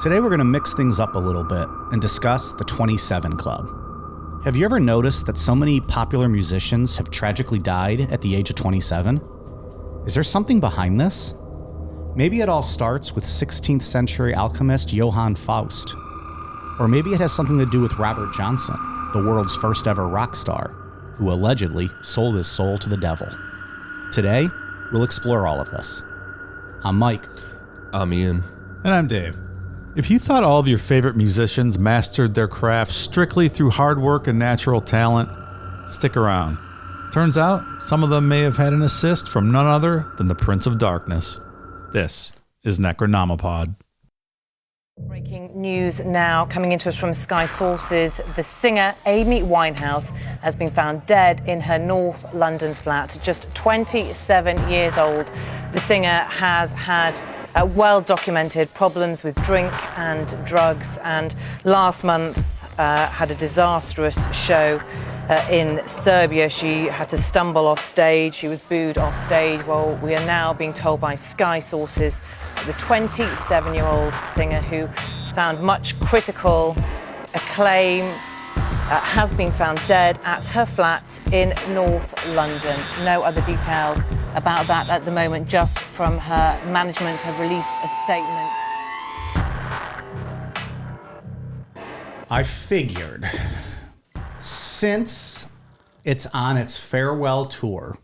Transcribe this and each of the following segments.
Today we're going to mix things up a little bit and discuss the 27 Club. Have you ever noticed that so many popular musicians have tragically died at the age of 27? Is there something behind this? Maybe it all starts with 16th century alchemist Johann Faust. Or maybe it has something to do with Robert Johnson, the world's first ever rock star, who allegedly sold his soul to the devil. Today, we'll explore all of this. I'm Mike. I'm Ian. And I'm Dave. If you thought all of your favorite musicians mastered their craft strictly through hard work and natural talent, stick around. Turns out, some of them may have had an assist from none other than the Prince of Darkness. This is Necronomipod. Breaking news now coming into us from Sky Sources. The singer Amy Winehouse has been found dead in her North London flat, just 27 years old. The singer has had well-documented problems with drink and drugs, and last month had a disastrous show in Serbia. She had to stumble off stage. She was booed off stage. Well, we are now being told by Sky Sources the 27-year-old singer, who found much critical acclaim, has been found dead at her flat in North London. No other details about that at the moment, just from her management have released a statement. I figured, since it's on its farewell tour,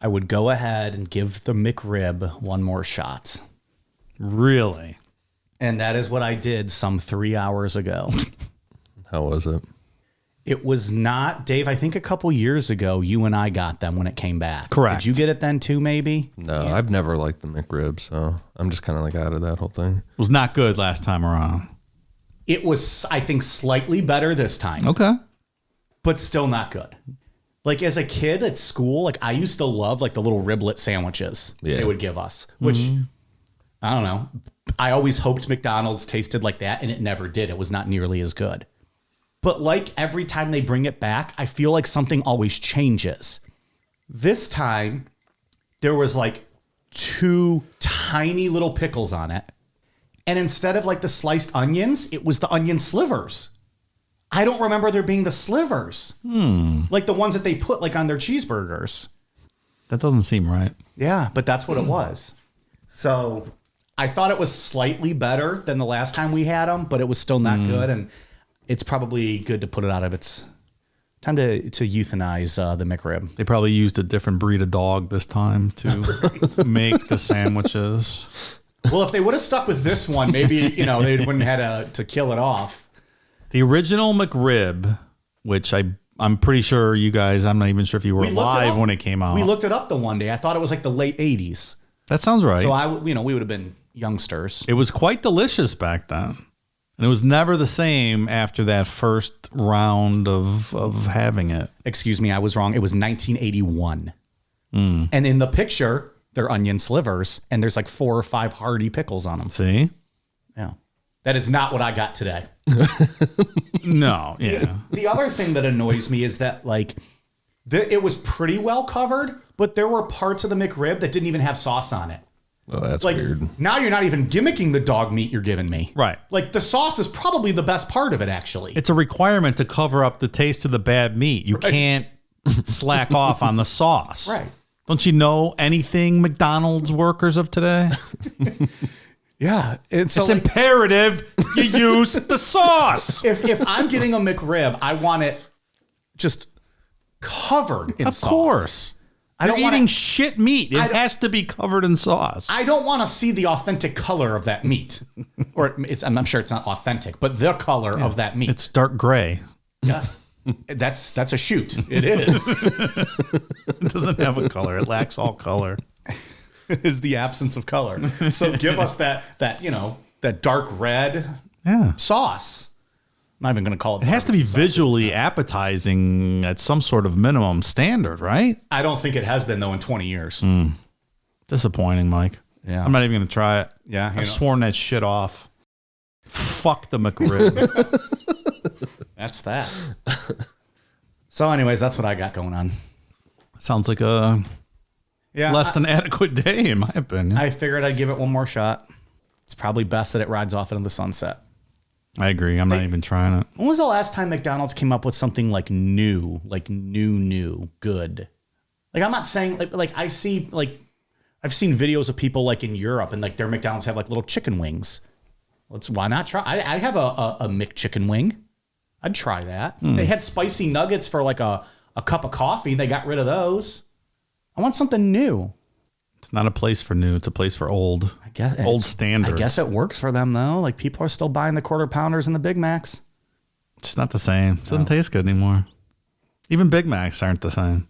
I would go ahead and give the McRib one more shot. Really? And that is what I did some 3 hours ago. How was it? It was not, Dave, I think a couple years ago, you and I got them when it came back. Correct. Did you get it then too, maybe? No, yeah. I've never liked the McRib, so I'm just kind of like out of that whole thing. It was not good last time around. It was, I think, slightly better this time. Okay. But still not good. Like, as a kid at school, like, I used to love, like, the little riblet sandwiches they would give us, which, I don't know. I always hoped McDonald's tasted like that, and it never did. It was not nearly as good. But like every time they bring it back, I feel like something always changes. This time, there was like 2 tiny little pickles on it. And instead of like the sliced onions, it was the onion slivers. I don't remember there being the slivers. Like the ones that they put like on their cheeseburgers. That doesn't seem right. Yeah, but that's what it was. So I thought it was slightly better than the last time we had them, but it was still not good. And it's probably good to put it out of its time to euthanize the McRib. They probably used a different breed of dog this time to make the sandwiches. Well, if they would have stuck with this one, maybe, they wouldn't have had to kill it off. The original McRib, which I'm pretty sure you guys, I'm not even sure if you were alive when it came out. We looked it up the one day. I thought it was like the late 80s. That sounds right. So we would have been youngsters. It was quite delicious back then. And it was never the same after that first round of having it. Excuse me, I was wrong. It was 1981. And in the picture, they're onion slivers, and there's like 4 or 5 hearty pickles on them. See? Yeah. That is not what I got today. No, yeah. The other thing that annoys me is that, like, it was pretty well covered, but there were parts of the McRib that didn't even have sauce on it. Oh, that's like, weird. Now you're not even gimmicking the dog meat you're giving me. Right. Like, the sauce is probably the best part of it, actually. It's a requirement to cover up the taste of the bad meat. You can't slack off on the sauce. Right. Don't you know anything, McDonald's workers of today? Yeah. It's imperative you use the sauce. If I'm getting a McRib, I want it just covered in sauce. Of course. You're eating shit meat. It has to be covered in sauce. I don't want to see the authentic color of that meat. Or I'm sure it's not authentic, but the color of that meat. It's dark gray. Yeah. That's a shoot. It is. It doesn't have a color. It lacks all color. It is the absence of color. So give us that dark red sauce. I'm not even going to call it. It has to be visually appetizing at some sort of minimum standard, right? I don't think it has been, though, in 20 years. Disappointing, Mike. Yeah. I'm not even going to try it. Yeah. I've sworn that shit off. Fuck the McRib. That's that. So anyways, that's what I got going on. Sounds like a Yeah, less than adequate day, in my opinion. I figured I'd give it one more shot. It's probably best that it rides off into the sunset. I agree. I'm not even trying it. When was the last time McDonald's came up with something like new, good? Like, I'm not saying like I see like I've seen videos of people like in Europe and like their McDonald's have like little chicken wings. Why not try? I have a McChicken wing. I'd try that. They had spicy nuggets for like a cup of coffee. They got rid of those. I want something new. It's not a place for new. It's a place for old. I guess old standards. I guess it works for them though. Like people are still buying the quarter pounders and the Big Macs. It's not the same. It doesn't taste good anymore. Even Big Macs aren't the same.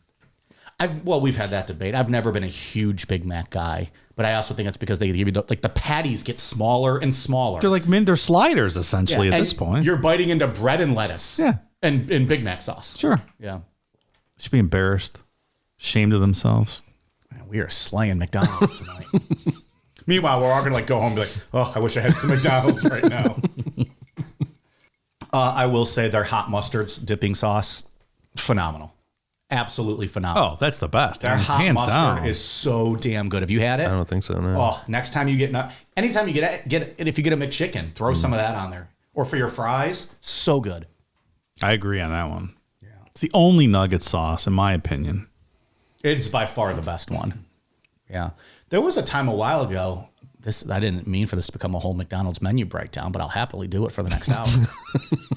We've had that debate. I've never been a huge Big Mac guy, but I also think it's because they give you the patties get smaller and smaller. They're like Minder sliders essentially at this point. You're biting into bread and lettuce. Yeah. And Big Mac sauce. Sure. Yeah. They should be embarrassed, ashamed of themselves. Man, we are slaying McDonald's tonight. Meanwhile, we're all gonna go home and be like, oh, I wish I had some McDonald's right now. I will say their hot mustard's dipping sauce, phenomenal. Absolutely phenomenal. Oh, that's the best. Their hot hands mustard down. is so damn good. Have you had it? I don't think so, no. Oh, next time you anytime you get it, if you get a McChicken, throw some of that on there. Or for your fries, so good. I agree on that one. Yeah. It's the only nugget sauce, in my opinion. It's by far the best one. Yeah. There was a time a while ago, I didn't mean for this to become a whole McDonald's menu breakdown, but I'll happily do it for the next hour.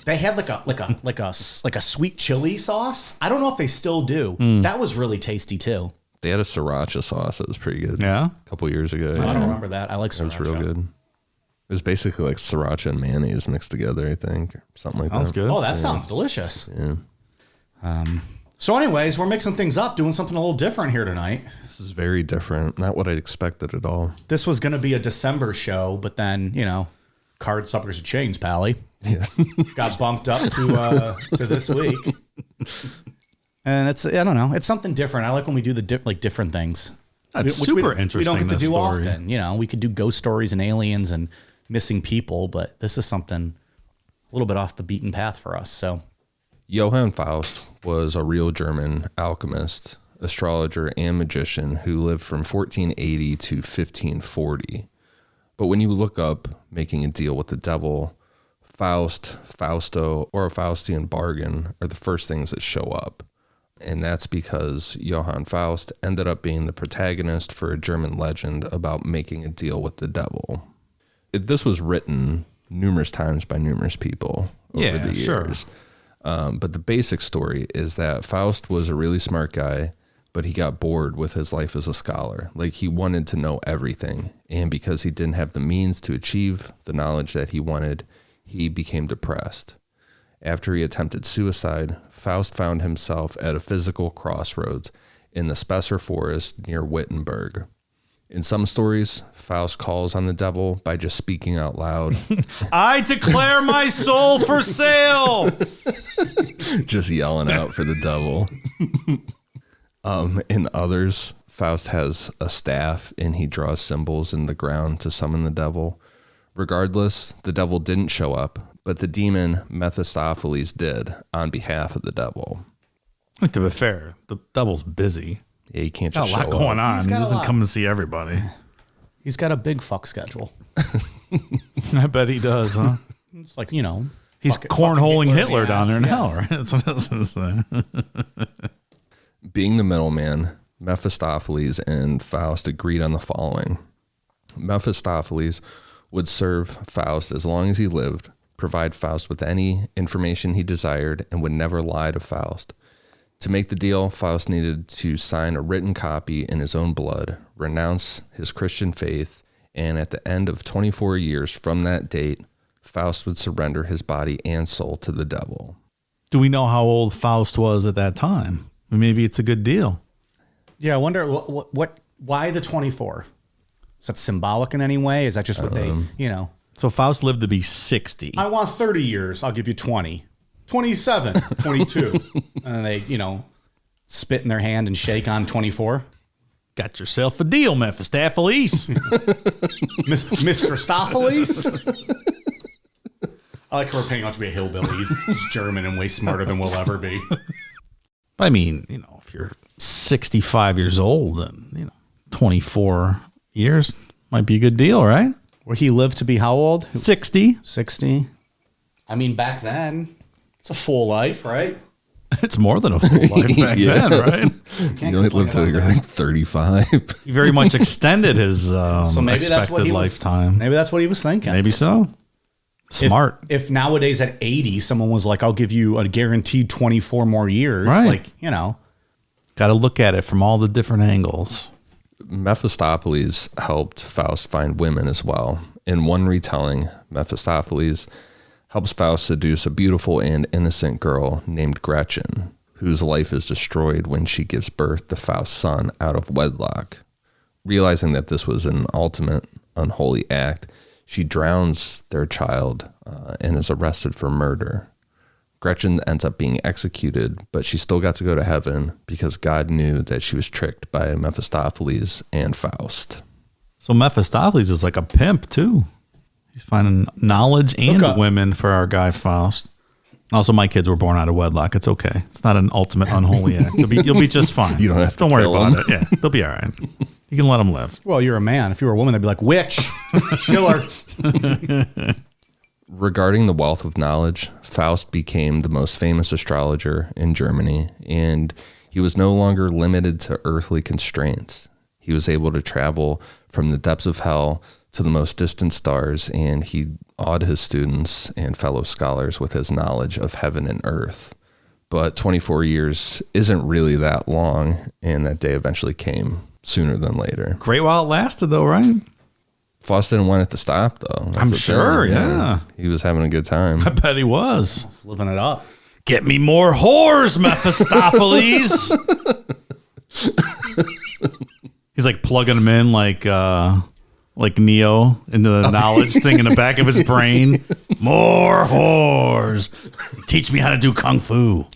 They had like a sweet chili sauce. I don't know if they still do. That was really tasty too. They had a sriracha sauce that was pretty good. Yeah? A couple years ago. I don't remember that. I like sriracha. It was real good. It was basically like sriracha and mayonnaise mixed together, I think, or something like that. Sounds good. Oh, that sounds delicious. Yeah. So anyways, we're mixing things up, doing something a little different here tonight. This is very different. Not what I expected at all. This was going to be a December show, but then, card suppers and chains, Pally. Yeah. Got bumped up to this week. And I don't know. It's something different. I like when we do the different things. That's Which super we interesting. don't get to do story. often. We could do ghost stories and aliens and missing people, but this is something a little bit off the beaten path for us. So Johann Faust was a real German alchemist, astrologer, and magician who lived from 1480 to 1540. But when you look up making a deal with the devil, Faust, Fausto, or a Faustian bargain are the first things that show up. And that's because Johann Faust ended up being the protagonist for a German legend about making a deal with the devil. This was written numerous times by numerous people over the years. Sure. But the basic story is that Faust was a really smart guy, but he got bored with his life as a scholar. Like, he wanted to know everything. And because he didn't have the means to achieve the knowledge that he wanted, he became depressed. After he attempted suicide, Faust found himself at a physical crossroads in the Spessart forest near Wittenberg. In some stories, Faust calls on the devil by just speaking out loud. I declare my soul for sale. Just yelling out for the devil. In others, Faust has a staff and he draws symbols in the ground to summon the devil. Regardless, the devil didn't show up, but the demon Mephistopheles did on behalf of the devil. To be fair, the devil's busy. Yeah, he can't Got just a lot show going up. on. He doesn't come to see everybody. he's got a big fuck schedule. I bet he does, huh? It's like, He's cornholing Hitler down there in hell, right? That's what I was going to say. Being the middleman, Mephistopheles and Faust agreed on the following. Mephistopheles would serve Faust as long as he lived, provide Faust with any information he desired, and would never lie to Faust. To make the deal, Faust needed to sign a written copy in his own blood, renounce his Christian faith, and at the end of 24 years from that date, Faust would surrender his body and soul to the devil. Do we know how old Faust was at that time? Maybe it's a good deal. Yeah, I wonder why the 24? Is that symbolic in any way? Is that just what they? So Faust lived to be 60. I want 30 years. I'll give you 20. 27, 22. And they, spit in their hand and shake on 24. Got yourself a deal, Mephistopheles. Mr. I like how we're paying out to be a hillbilly. He's German and way smarter than we'll ever be. I mean, if you're 65 years old and, 24 years might be a good deal, right? Where he lived to be how old? 60. 60. I mean, back then, it's a full life, right? It's more than a full life back then, right? You only lived till you're like 35. He very much extended his so maybe expected that's what he lifetime. Maybe that's what he was thinking. Maybe so. Smart. If nowadays at 80, someone was like, I'll give you a guaranteed 24 more years. Right. Like, you know. Got to look at it from all the different angles. Mephistopheles helped Faust find women as well. In one retelling, Mephistopheles helps Faust seduce a beautiful and innocent girl named Gretchen, whose life is destroyed when she gives birth to Faust's son out of wedlock. Realizing that this was an ultimate unholy act, she drowns their child and is arrested for murder. Gretchen ends up being executed, but she still got to go to heaven because God knew that she was tricked by Mephistopheles and Faust. So Mephistopheles is like a pimp, too. He's finding knowledge and women for our guy Faust. Also, my kids were born out of wedlock. It's okay. It's not an ultimate unholy act. You'll be just fine. You don't have to Don't worry kill about them. it. Yeah, they'll be all right. You can let them live. Well, you're a man. If you were a woman, they'd be like, witch, killer. Regarding the wealth of knowledge, Faust became the most famous astrologer in Germany, and he was no longer limited to earthly constraints. He was able to travel from the depths of hell to the most distant stars, and he awed his students and fellow scholars with his knowledge of heaven and earth. But 24 years isn't really that long, and that day eventually came sooner than later. Great while it lasted, though, right? Faust didn't want it to stop, though. That's I'm the sure, thing. yeah. He was having a good time. I bet he was. Just living it up. Get me more whores, Mephistopheles. He's like plugging them in like Neo into the knowledge thing in the back of his brain. More whores. Teach me how to do kung fu.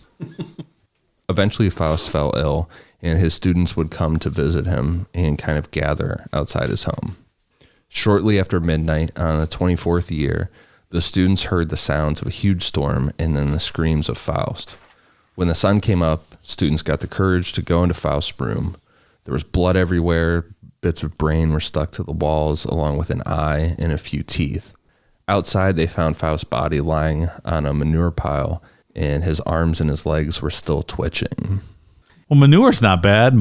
Eventually, Faust fell ill, and his students would come to visit him and kind of gather outside his home. Shortly after midnight on the 24th year, the students heard the sounds of a huge storm and then the screams of Faust. When the sun came up, students got the courage to go into Faust's room. There was blood everywhere. Bits of brain were stuck to the walls, along with an eye and a few teeth. Outside, they found Faust's body lying on a manure pile, and his arms and his legs were still twitching. Well, manure's not bad.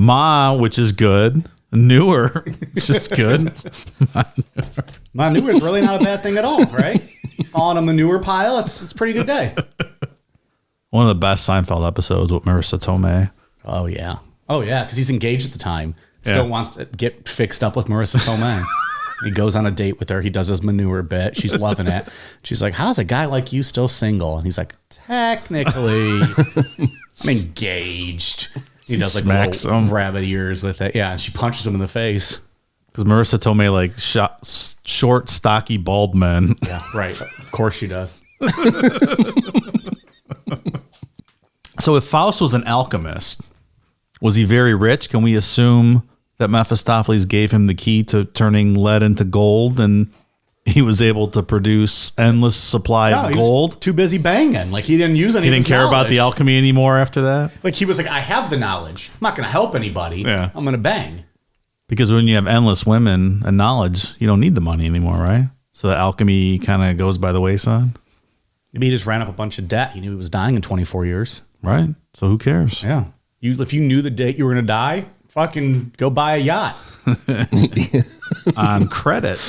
Which is good. Newer, it's just good. Manure is really not a bad thing at all, right? On a manure pile, it's a pretty good day. One of the best Seinfeld episodes with Marissa Tomei. Oh, yeah. Because he's engaged at the time. Still wants to get fixed up with Marissa Tomei. He goes on a date with her. He does his manure bit. She's loving it. She's like, how's a guy like you still single? And he's like, technically, I'm engaged. He does like smacks little him. rabbit ears with it. Yeah, and she punches him in the face. Because Marissa Tomei like short, stocky, bald men. Yeah, right. Of course she does. So if Faust was an alchemist, was he very rich? Can we assume that Mephistopheles gave him the key to turning lead into gold, and he was able to produce endless supply of gold? Too busy banging. Like he didn't use any. He didn't care about the alchemy anymore after that? Like he was like, I have the knowledge. I'm not going to help anybody. Yeah. I'm going to bang. Because when you have endless women and knowledge, you don't need the money anymore, right? So the alchemy kind of goes by the wayside. Maybe he just ran up a bunch of debt. He knew he was dying in 24 years. Right. So who cares? Yeah. If you knew the date you were going to die, fucking go buy a yacht. On credit.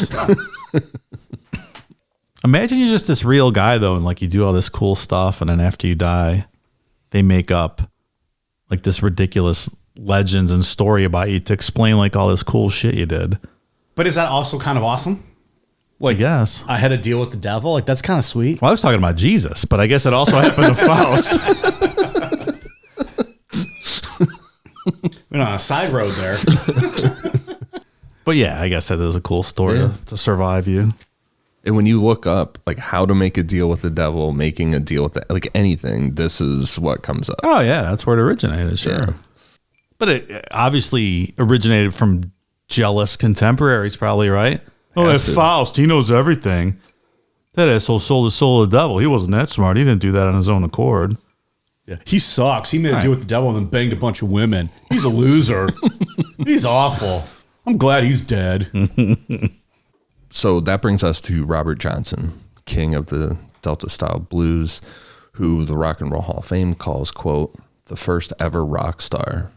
Imagine you're just this real guy, though, and like you do all this cool stuff, and then after you die, they make up like this ridiculous legends and story about you to explain like all this cool shit you did. But is that also kind of awesome? I guess. I had to deal with the devil. Like that's kind of sweet. Well, I was talking about Jesus, but I guess it also happened to Faust. We're on a side road there. But yeah, I guess that is a cool story to survive you. And when you look up like how to make a deal with the devil, making a deal with like anything, this is what comes up. Oh yeah, that's where it originated, sure. Yeah. But it obviously originated from jealous contemporaries, probably, right? Oh, that Faust, he knows everything. That asshole sold his soul to the devil. He wasn't that smart. He didn't do that on his own accord. Yeah. He sucks. He made a deal with the devil and then banged a bunch of women. He's a loser. He's awful. I'm glad he's dead. So that brings us to Robert Johnson, king of the Delta style blues, who the Rock and Roll Hall of Fame calls, quote, the first ever rock star.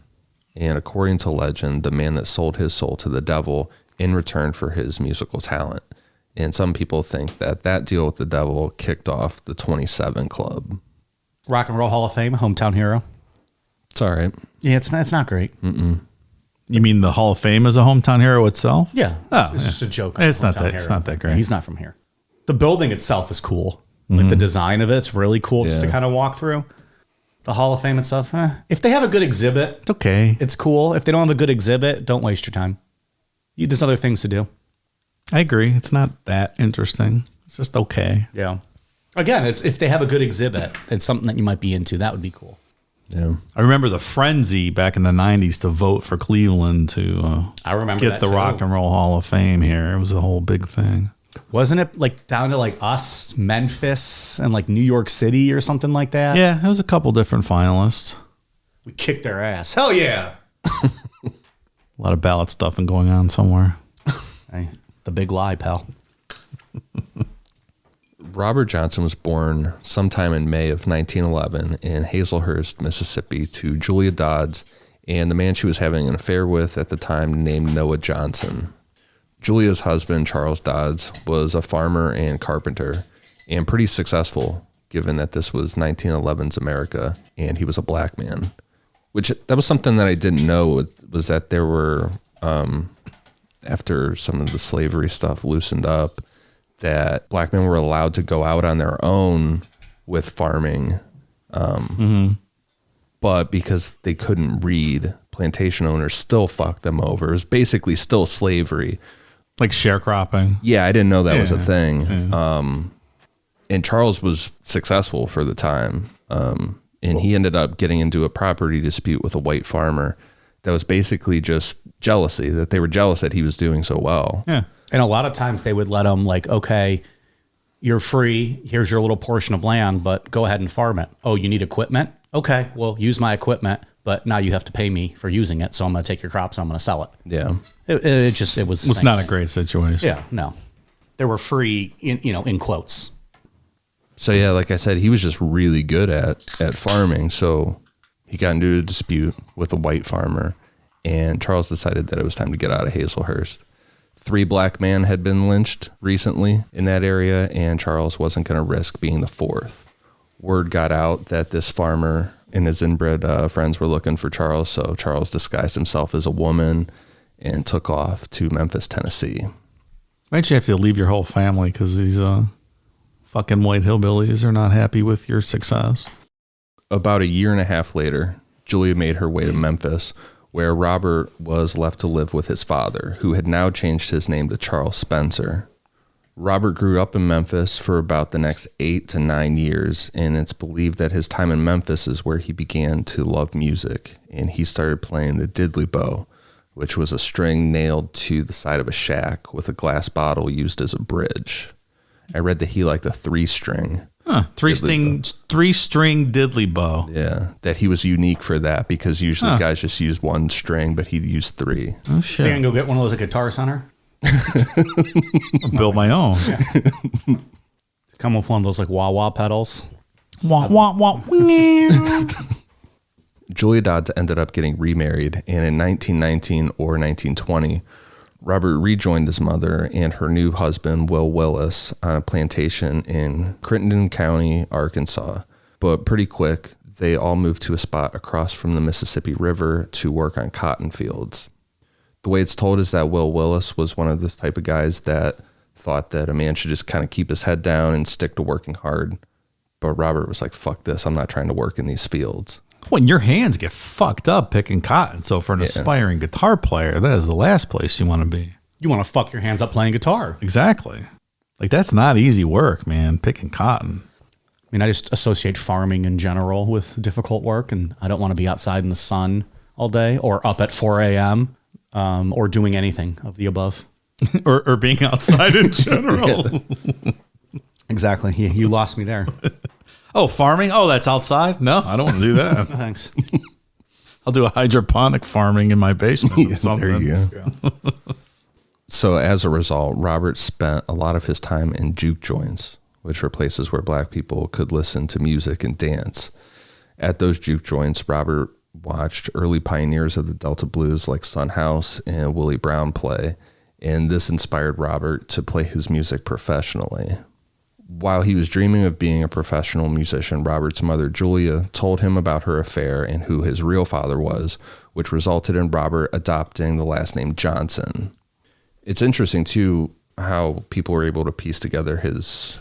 And according to legend, the man that sold his soul to the devil in return for his musical talent. And some people think that that deal with the devil kicked off the 27 Club. Rock and Roll Hall of Fame, hometown hero. It's all right. Yeah, it's not great. You mean the Hall of Fame is a hometown hero itself? Yeah. Oh, it's just a joke. It's not that great. He's not from here. The building itself is cool. Like the design of it's really cool just to kind of walk through. The Hall of Fame and stuff. If they have a good exhibit, It's okay. it's cool. If they don't have a good exhibit, don't waste your time. There's other things to do. I agree. It's not that interesting. It's just okay. Yeah. Again, it's if they have a good exhibit, it's something that you might be into. That would be cool. Yeah. I remember the frenzy back in the 90s to vote for Cleveland to I remember get that the too. Rock and Roll Hall of Fame here. It was a whole big thing. Wasn't it like down to like us, Memphis, and like New York City or something like that? Yeah, there was a couple different finalists. We kicked their ass. Hell yeah. A lot of ballot stuffing going on somewhere. Hey, the big lie, pal. Robert Johnson was born sometime in May of 1911 in Hazelhurst, Mississippi, to Julia Dodds and the man she was having an affair with at the time named Noah Johnson. Julia's husband, Charles Dodds, was a farmer and carpenter and pretty successful given that this was 1911's America and he was a black man. Which, that was something that I didn't know, was that there were, after some of the slavery stuff loosened up, that black men were allowed to go out on their own with farming. But because they couldn't read, plantation owners still fucked them over. It was basically still slavery. Like sharecropping. Yeah, I didn't know that was a thing. Yeah. And Charles was successful for the time. And he ended up getting into a property dispute with a white farmer that was basically just jealousy, that they were jealous that he was doing so well. Yeah. And a lot of times they would let them like, okay, you're free. Here's your little portion of land, but go ahead and farm it. Oh, you need equipment? Okay, well, use my equipment, but now you have to pay me for using it. So I'm going to take your crops and I'm going to sell it. Yeah. It was not a great situation. Yeah, no. They were free, in quotes. So yeah, like I said, he was just really good at farming. So he got into a dispute with a white farmer, and Charles decided that it was time to get out of Hazelhurst. 3 black men had been lynched recently in that area, and Charles wasn't going to risk being the 4th. Word got out that this farmer and his inbred friends were looking for Charles, so Charles disguised himself as a woman and took off to Memphis, Tennessee. Might you have to leave your whole family because these fucking white hillbillies are not happy with your success. About a year and a half later, Julia made her way to Memphis, where Robert was left to live with his father, who had now changed his name to Charles Spencer. Robert grew up in Memphis for about the next 8 to 9 years, and it's believed that his time in Memphis is where he began to love music, and he started playing the diddley bow, which was a string nailed to the side of a shack with a glass bottle used as a bridge. I read that he liked a 3-string. Huh, three-string diddley bow. Yeah, that he was unique for that because usually guys just use 1 string, but he used 3. Oh, shit. You can go get one of those at Guitar Center. I'll build my own. Yeah. Come with one of those like wah-wah pedals. Wah, wah, wah. Julia Dodds ended up getting remarried, and in 1919 or 1920, Robert rejoined his mother and her new husband, Will Willis, on a plantation in Crittenden County, Arkansas. But pretty quick, they all moved to a spot across from the Mississippi River to work on cotton fields. The way it's told is that Will Willis was one of those type of guys that thought that a man should just kind of keep his head down and stick to working hard. But Robert was like, fuck this, I'm not trying to work in these fields. When your hands get fucked up picking cotton. So for an aspiring guitar player, that is the last place you want to be. You want to fuck your hands up playing guitar. Exactly. Like, that's not easy work, man, picking cotton. I mean, I just associate farming in general with difficult work, and I don't want to be outside in the sun all day or up at 4 a.m. Or doing anything of the above. or being outside in general. Exactly. You lost me there. Oh, farming? Oh, that's outside? No, I don't want to do that. No, thanks. I'll do a hydroponic farming in my basement or something. There you go. So as a result, Robert spent a lot of his time in juke joints, which were places where black people could listen to music and dance. At those juke joints, Robert watched early pioneers of the Delta blues like Son House and Willie Brown play, and this inspired Robert to play his music professionally. While he was dreaming of being a professional musician, Robert's mother, Julia, told him about her affair and who his real father was, which resulted in Robert adopting the last name Johnson. It's interesting, too, how people were able to piece together his,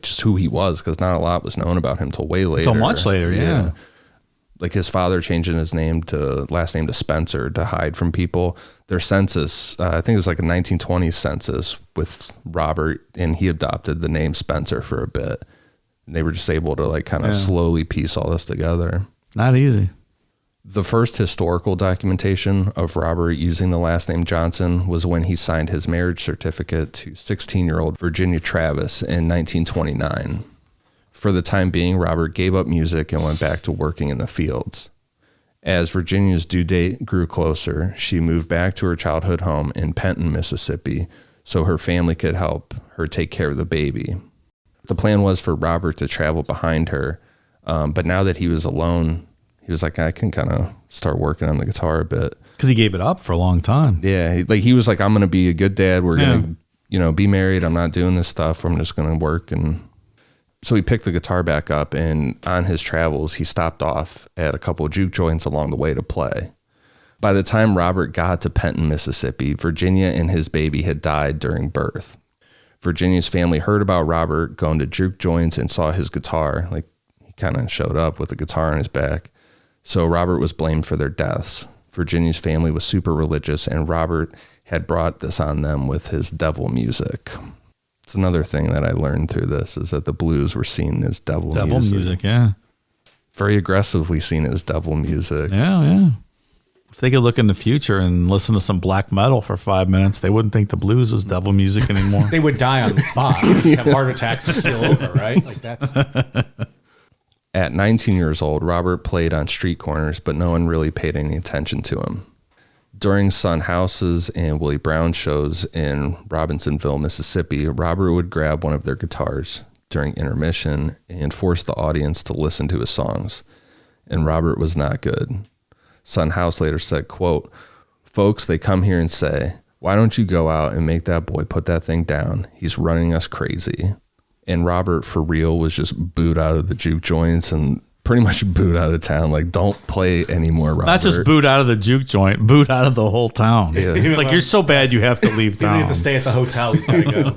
just who he was, because not a lot was known about him till way later. Until much later, yeah. Like his father changing his last name to Spencer to hide from people. Their census, I think it was like a 1920s census with Robert, and he adopted the name Spencer for a bit. And they were just able to kind of slowly piece all this together. Not easy. The first historical documentation of Robert using the last name Johnson was when he signed his marriage certificate to 16-year-old Virginia Travis in 1929. For the time being, Robert gave up music and went back to working in the fields. As Virginia's due date grew closer, she moved back to her childhood home in Penton, Mississippi, so her family could help her take care of the baby. The plan was for Robert to travel behind her, but now that he was alone, he was like, I can kind of start working on the guitar a bit. Because he gave it up for a long time. Yeah, he was like, I'm going to be a good dad. We're going to, be married. I'm not doing this stuff. I'm just going to work. And so he picked the guitar back up, and on his travels, he stopped off at a couple of juke joints along the way to play. By the time Robert got to Penton, Mississippi, Virginia and his baby had died during birth. Virginia's family heard about Robert going to juke joints and saw his guitar. He kind of showed up with a guitar on his back. So Robert was blamed for their deaths. Virginia's family was super religious, and Robert had brought this on them with his devil music. It's another thing that I learned through this is that the blues were seen as devil music. Devil music, yeah. Very aggressively seen as devil music. Yeah. If they could look in the future and listen to some black metal for 5 minutes, they wouldn't think the blues was devil music anymore. They would die on the spot. Have heart attacks and keel over, right? At 19 years old, Robert played on street corners, but no one really paid any attention to him. During Son House's and Willie Brown shows in Robinsonville, Mississippi, Robert would grab one of their guitars during intermission and force the audience to listen to his songs. And Robert was not good. Son House later said, quote, "Folks, they come here and say, why don't you go out and make that boy put that thing down? He's running us crazy." And Robert, for real, was just booed out of the juke joints and pretty much booed out of town. Don't play anymore, Robert. Not just booed out of the juke joint, booed out of the whole town. Yeah. You're so bad you have to leave town. He's going to stay at the hotel. He's got to go.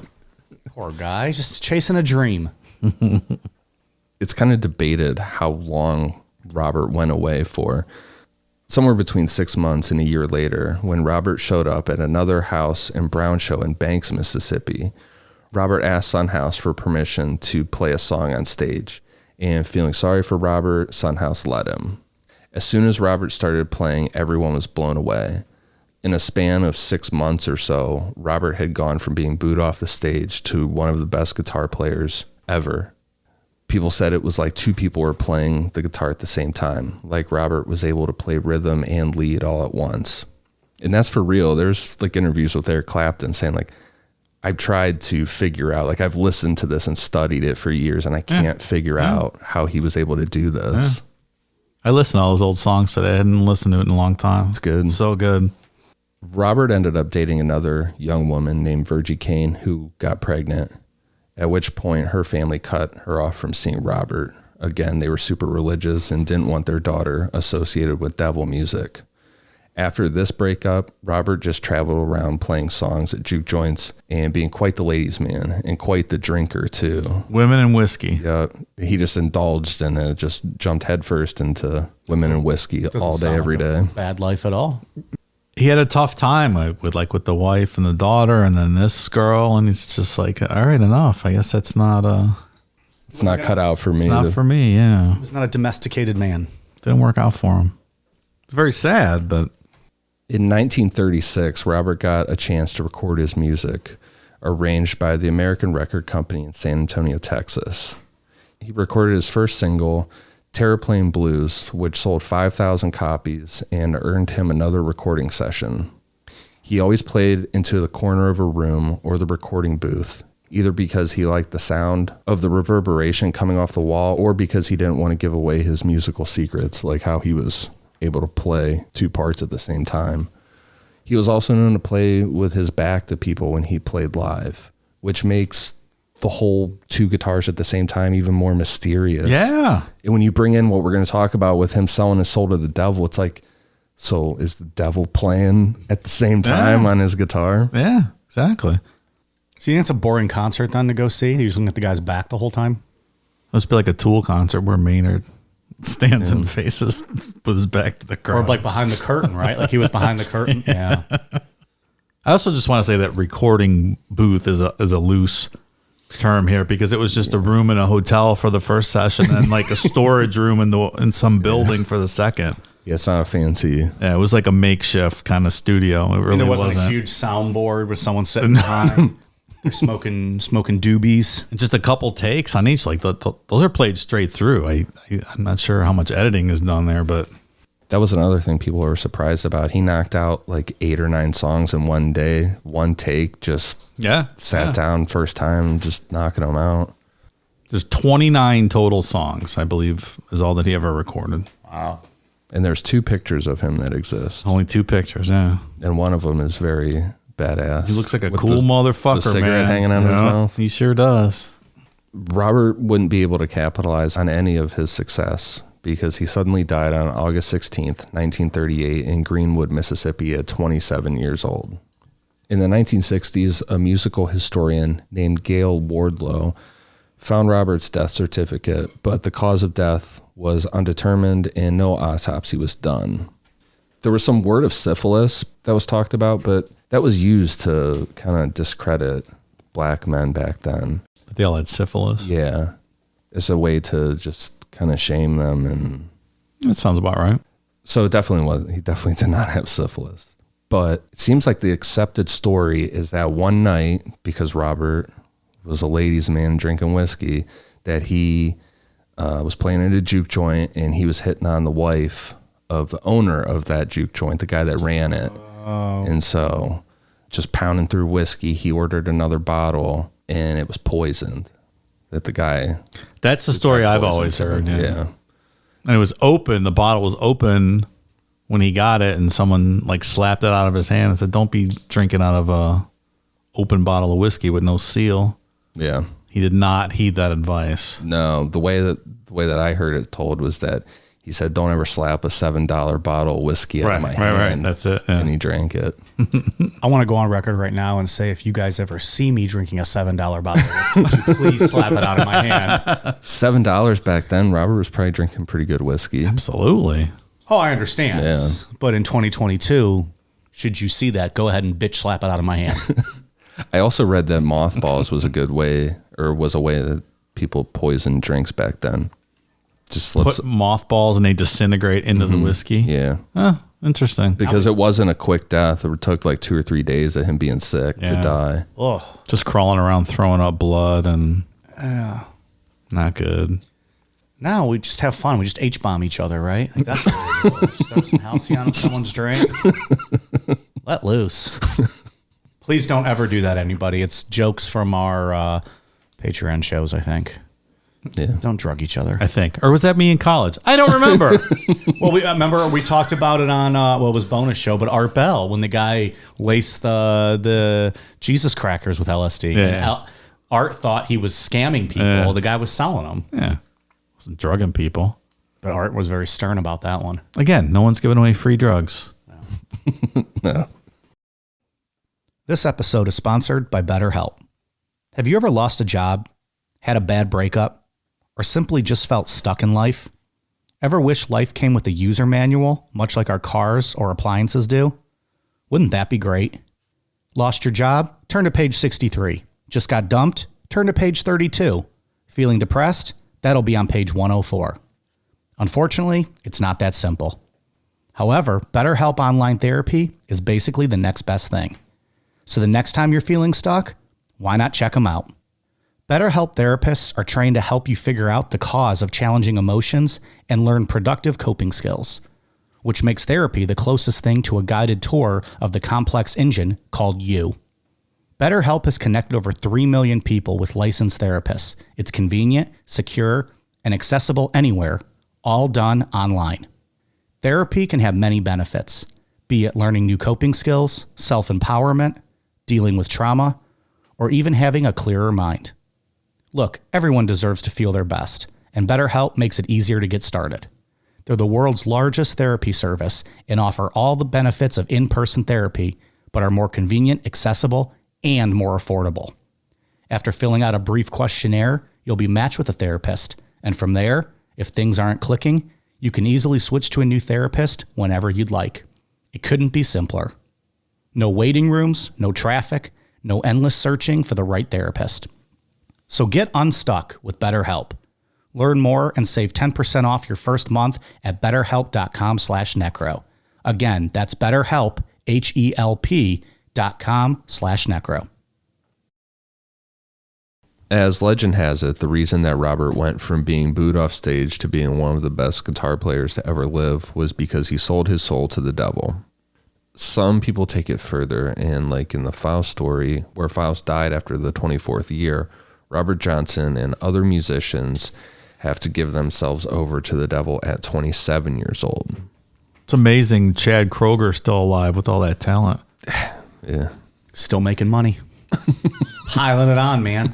Poor guy, just chasing a dream. It's kind of debated how long Robert went away for. Somewhere between 6 months and a year later, when Robert showed up at another House and Brown show in Banks, Mississippi, Robert asked Son House for permission to play a song on stage, and feeling sorry for Robert, Son House let him. As soon as Robert started playing, everyone was blown away. In a span of 6 months or so, Robert had gone from being booed off the stage to one of the best guitar players ever. People said it was like two people were playing the guitar at the same time, like Robert was able to play rhythm and lead all at once. And that's for real. There's interviews with Eric Clapton saying I've tried to figure out, I've listened to this and studied it for years, and I can't figure out how he was able to do this. I listened to all those old songs today. I hadn't listened to it in a long time. It's good. It's so good. Robert ended up dating another young woman named Virgie Kane who got pregnant, at which point her family cut her off from seeing Robert. Again, they were super religious and didn't want their daughter associated with devil music. After this breakup, Robert just traveled around playing songs at juke joints and being quite the ladies' man and quite the drinker too. Women and whiskey. Yeah, he just indulged and just jumped headfirst into women and whiskey all day, every day. Bad life at all. He had a tough time with the wife and the daughter, and then this girl, and he's just all right, enough. I guess that's not it's not cut out for me. It's not for me. Yeah, he was not a domesticated man. Didn't work out for him. It's very sad, but. In 1936, Robert got a chance to record his music, arranged by the American Record Company in San Antonio, Texas. He recorded his first single, Terraplane Blues, which sold 5,000 copies and earned him another recording session. He always played into the corner of a room or the recording booth, either because he liked the sound of the reverberation coming off the wall or because he didn't want to give away his musical secrets, like how he was able to play two parts at the same time. He was also known to play with his back to people when he played live, which makes the whole two guitars at the same time even more mysterious. Yeah. And when you bring in what we're going to talk about with him selling his soul to the devil, it's like, so is the devil playing at the same time on his guitar? Yeah, exactly. So you think it's a boring concert then to go see? You're just looking at the guy's back the whole time? Must be like a Tool concert where Maynard stands and faces with his back to the crowd. Or like behind the curtain, right? Like he was behind the curtain. Yeah. I also just want to say that recording booth is a loose term here because it was just a room in a hotel for the first session and like a storage room in some building for the second. Yeah, it's not a fancy. Yeah, it was like a makeshift kind of studio. It really there wasn't a huge soundboard with someone sitting behind. They're smoking doobies. Just a couple takes on each. Like those are played straight through. I'm not sure how much editing is done there, but that was another thing people were surprised about. He knocked out like 8 or 9 songs in one day, one take. Just sat down first time, just knocking them out. There's 29 total songs, I believe, is all that he ever recorded. Wow. And there's 2 pictures of him that exist. Only 2 pictures, yeah. And one of them is very badass. He looks like a cool motherfucker, the cigarette man. hanging out of his mouth. He sure does. Robert wouldn't be able to capitalize on any of his success because he suddenly died on August 16th, 1938 in Greenwood, Mississippi at 27 years old. In the 1960s, a musical historian named Gail Wardlow found Robert's death certificate, but the cause of death was undetermined and no autopsy was done. There was some word of syphilis that was talked about, but that was used to kind of discredit black men back then. They all had syphilis. Yeah. It's a way to just kind of shame them. And that sounds about right. So he definitely did not have syphilis. But it seems like the accepted story is that one night, because Robert was a ladies' man drinking whiskey, that he was playing at a juke joint and he was hitting on the wife of the owner of that juke joint, the guy that ran it. Oh. And so just pounding through whiskey, he ordered another bottle and it was poisoned. That the guy... That's the story I've always heard. Yeah. And it was open. The bottle was open when he got it, and someone like slapped it out of his hand and said, "Don't be drinking out of a open bottle of whiskey with no seal." Yeah. He did not heed that advice. No, the way that I heard it told was that he said, "Don't ever slap a $7 bottle of whiskey out of my hand." Right. That's it. Yeah. And he drank it. I want to go on record right now and say, if you guys ever see me drinking a $7 bottle of whiskey, would you please slap it out of my hand? $7 back then, Robert was probably drinking pretty good whiskey. Absolutely. Oh, I understand. Yeah. But in 2022, should you see that, go ahead and bitch slap it out of my hand. I also read that mothballs was a good way, or was a way that people poisoned drinks back then. Just put mothballs and they disintegrate into the whiskey. Yeah. Interesting. Because it wasn't a quick death. It took like 2 or 3 days of him being sick to die. Oh, just crawling around throwing up blood and not good. Now we just have fun. We just H-bomb each other, right? Like that's what we do. Just throw some halcyon on someone's drink. Let loose. Please don't ever do that, anybody. It's jokes from our Patreon shows, I think. Yeah. Don't drug each other. I think. Or was that me in college? I don't remember. Well, remember we talked about it on it was bonus show, but Art Bell, when the guy laced the Jesus crackers with LSD. Yeah. Art thought he was scamming people. The guy was selling them. Yeah. Wasn't drugging people. But Art was very stern about that one. Again, no one's giving away free drugs. No. This episode is sponsored by BetterHelp. Have you ever lost a job, had a bad breakup, or simply just felt stuck in life? Ever wish life came with a user manual, much like our cars or appliances do? Wouldn't that be great? Lost your job? Turn to page 63. Just got dumped? Turn to page 32. Feeling depressed? That'll be on page 104. Unfortunately, it's not that simple. However, BetterHelp Online Therapy is basically the next best thing. So the next time you're feeling stuck, why not check them out? BetterHelp therapists are trained to help you figure out the cause of challenging emotions and learn productive coping skills. which makes therapy the closest thing to a guided tour of the complex engine called you. BetterHelp has connected over 3 million people with licensed therapists. It's convenient, secure, and accessible anywhere, all done online. Therapy can have many benefits, be it learning new coping skills, self-empowerment, dealing with trauma, or even having a clearer mind. Look, everyone deserves to feel their best, and BetterHelp makes it easier to get started. They're the world's largest therapy service and offer all the benefits of in-person therapy, but are more convenient, accessible, and more affordable. After filling out a brief questionnaire, you'll be matched with a therapist, and from there, if things aren't clicking, you can easily switch to a new therapist whenever you'd like. It couldn't be simpler. No waiting rooms, no traffic, no endless searching for the right therapist. So get unstuck with BetterHelp. Learn more and save 10% off your first month at betterhelp.com/necro. Again, that's BetterHelp, HELP.com/necro. As legend has it, the reason that Robert went from being booed off stage to being one of the best guitar players to ever live was because he sold his soul to the devil. Some people take it further, and like in the Faust story, where Faust died after the 24th year, Robert Johnson and other musicians have to give themselves over to the devil at 27 years old. It's amazing Chad Kroger's still alive with all that talent. Yeah. Still making money. Piling it on, man.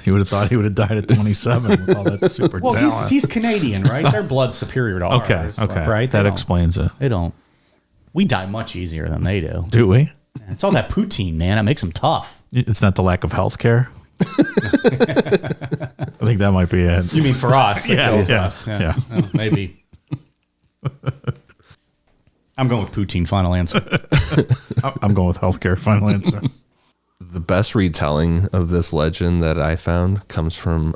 You would have thought he would have died at 27 with all that super talent. Well, he's Canadian, right? Their blood's superior to ours. Okay. Right? That explains it. They don't. We die much easier than they do. Do we? It's all that poutine, man. It makes them tough. It's not the lack of health care. I think that might be it. You mean for us? That kills us. Yeah. Well, maybe. I'm going with poutine. Final answer. I'm going with healthcare. Final answer. The best retelling of this legend that I found comes from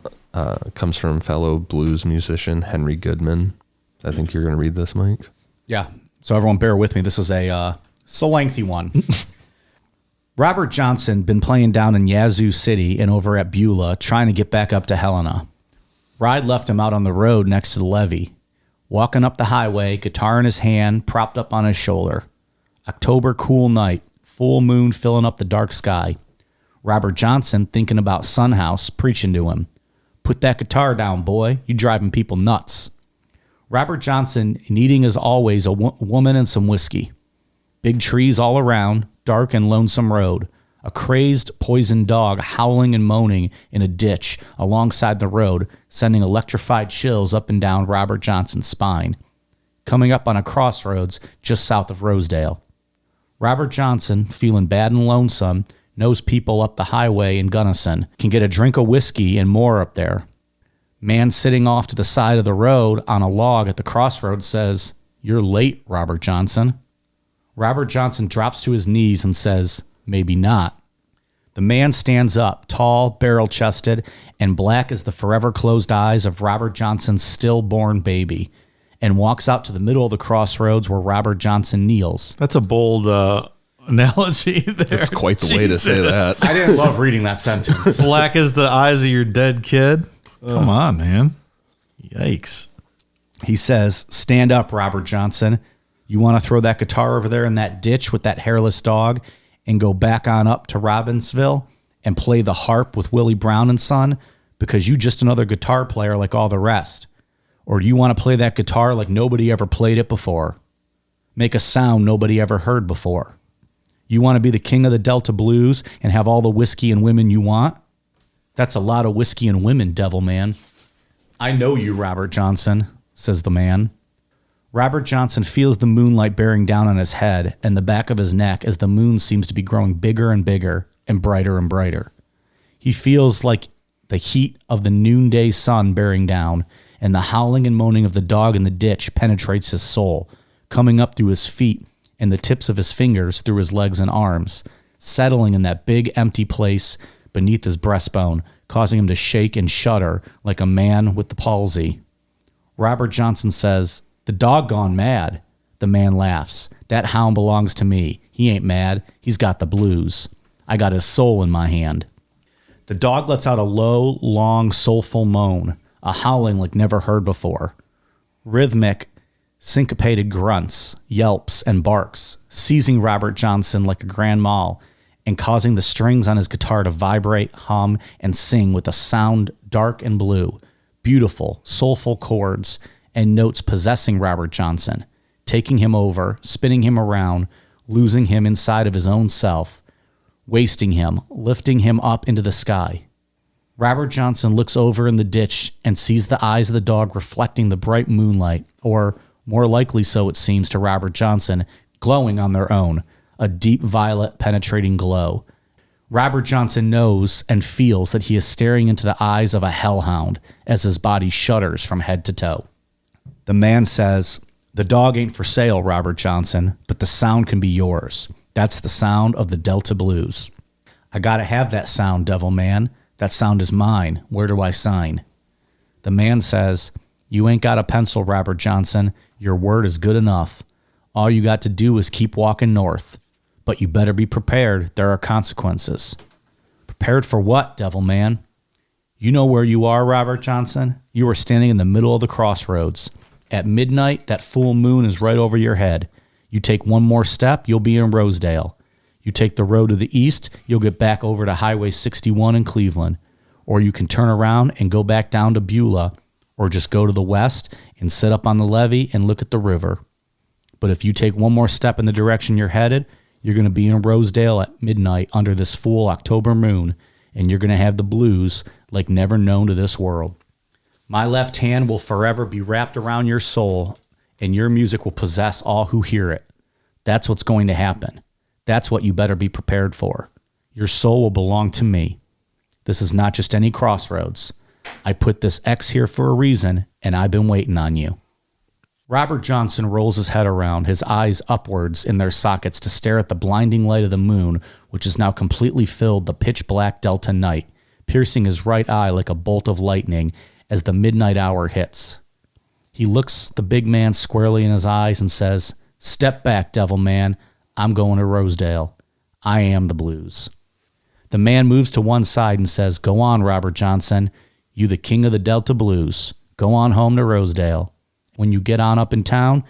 fellow blues musician Henry Goodman. I think you're going to read this, Mike. Yeah. So everyone bear with me. This is a lengthy one. Robert Johnson been playing down in Yazoo City and over at Beulah trying to get back up to Helena. Ride left him out on the road next to the levee. Walking up the highway, guitar in his hand, propped up on his shoulder. October cool night, full moon filling up the dark sky. Robert Johnson thinking about Sunhouse, preaching to him. Put that guitar down, boy. You driving people nuts. Robert Johnson needing as always a woman and some whiskey. Big trees all around, dark and lonesome road. A crazed, poisoned dog howling and moaning in a ditch alongside the road, sending electrified chills up and down Robert Johnson's spine. Coming up on a crossroads just south of Rosedale. Robert Johnson, feeling bad and lonesome, knows people up the highway in Gunnison can get a drink of whiskey and more up there. Man sitting off to the side of the road on a log at the crossroads says, "You're late, Robert Johnson." Robert Johnson drops to his knees and says, "Maybe not." The man stands up, tall, barrel-chested, and black as the forever closed eyes of Robert Johnson's stillborn baby, and walks out to the middle of the crossroads where Robert Johnson kneels. That's a bold analogy there. That's quite the way to say that. I didn't love reading that sentence. Black as the eyes of your dead kid. Come on, man. Yikes. He says, "Stand up, Robert Johnson. You want to throw that guitar over there in that ditch with that hairless dog and go back on up to Robbinsville and play the harp with Willie Brown and Son because you just another guitar player like all the rest? Or do you want to play that guitar like nobody ever played it before? Make a sound nobody ever heard before? You want to be the king of the Delta Blues and have all the whiskey and women you want? That's a lot of whiskey and women, devil man." "I know you, Robert Johnson," says the man. Robert Johnson feels the moonlight bearing down on his head and the back of his neck as the moon seems to be growing bigger and bigger and brighter. He feels like the heat of the noonday sun bearing down, and the howling and moaning of the dog in the ditch penetrates his soul, coming up through his feet and the tips of his fingers through his legs and arms, settling in that big empty place beneath his breastbone, causing him to shake and shudder like a man with the palsy. Robert Johnson says, "The dog gone mad." The man laughs. "That hound belongs to me. He ain't mad. He's got the blues. I got his soul in my hand." The dog lets out a low, long, soulful moan, a howling like never heard before. Rhythmic, syncopated grunts, yelps, and barks, seizing Robert Johnson like a grand mal and causing the strings on his guitar to vibrate, hum, and sing with a sound dark and blue, beautiful, soulful chords and notes possessing Robert Johnson, taking him over, spinning him around, losing him inside of his own self, wasting him, lifting him up into the sky. Robert Johnson looks over in the ditch and sees the eyes of the dog reflecting the bright moonlight, or more likely so it seems to Robert Johnson, glowing on their own, a deep violet penetrating glow. Robert Johnson knows and feels that he is staring into the eyes of a hellhound as his body shudders from head to toe. The man says, "The dog ain't for sale, Robert Johnson, but the sound can be yours. That's the sound of the Delta Blues. I gotta have that sound, devil man. That sound is mine. Where do I sign?" The man says, "You ain't got a pencil, Robert Johnson. Your word is good enough. All you got to do is keep walking north. But you better be prepared. There are consequences." "Prepared for what, devil man?" "You know where you are, Robert Johnson? You are standing in the middle of the crossroads. At midnight, that full moon is right over your head. You take one more step, you'll be in Rosedale. You take the road to the east, you'll get back over to Highway 61 in Cleveland. Or you can turn around and go back down to Beulah, or just go to the west and sit up on the levee and look at the river. But if you take one more step in the direction you're headed, you're going to be in Rosedale at midnight under this full October moon, and you're going to have the blues like never known to this world. My left hand will forever be wrapped around your soul, and your music will possess all who hear it. That's what's going to happen. That's what you better be prepared for. Your soul will belong to me. This is not just any crossroads. I put this X here for a reason, and I've been waiting on you." Robert Johnson rolls his head around, his eyes upwards in their sockets to stare at the blinding light of the moon, which has now completely filled the pitch-black Delta night, piercing his right eye like a bolt of lightning as the midnight hour hits. He looks the big man squarely in his eyes and says, "Step back, devil man. I'm going to Rosedale. I am the blues." The man moves to one side and says, "Go on, Robert Johnson. You the king of the Delta Blues. Go on home to Rosedale. When you get on up in town,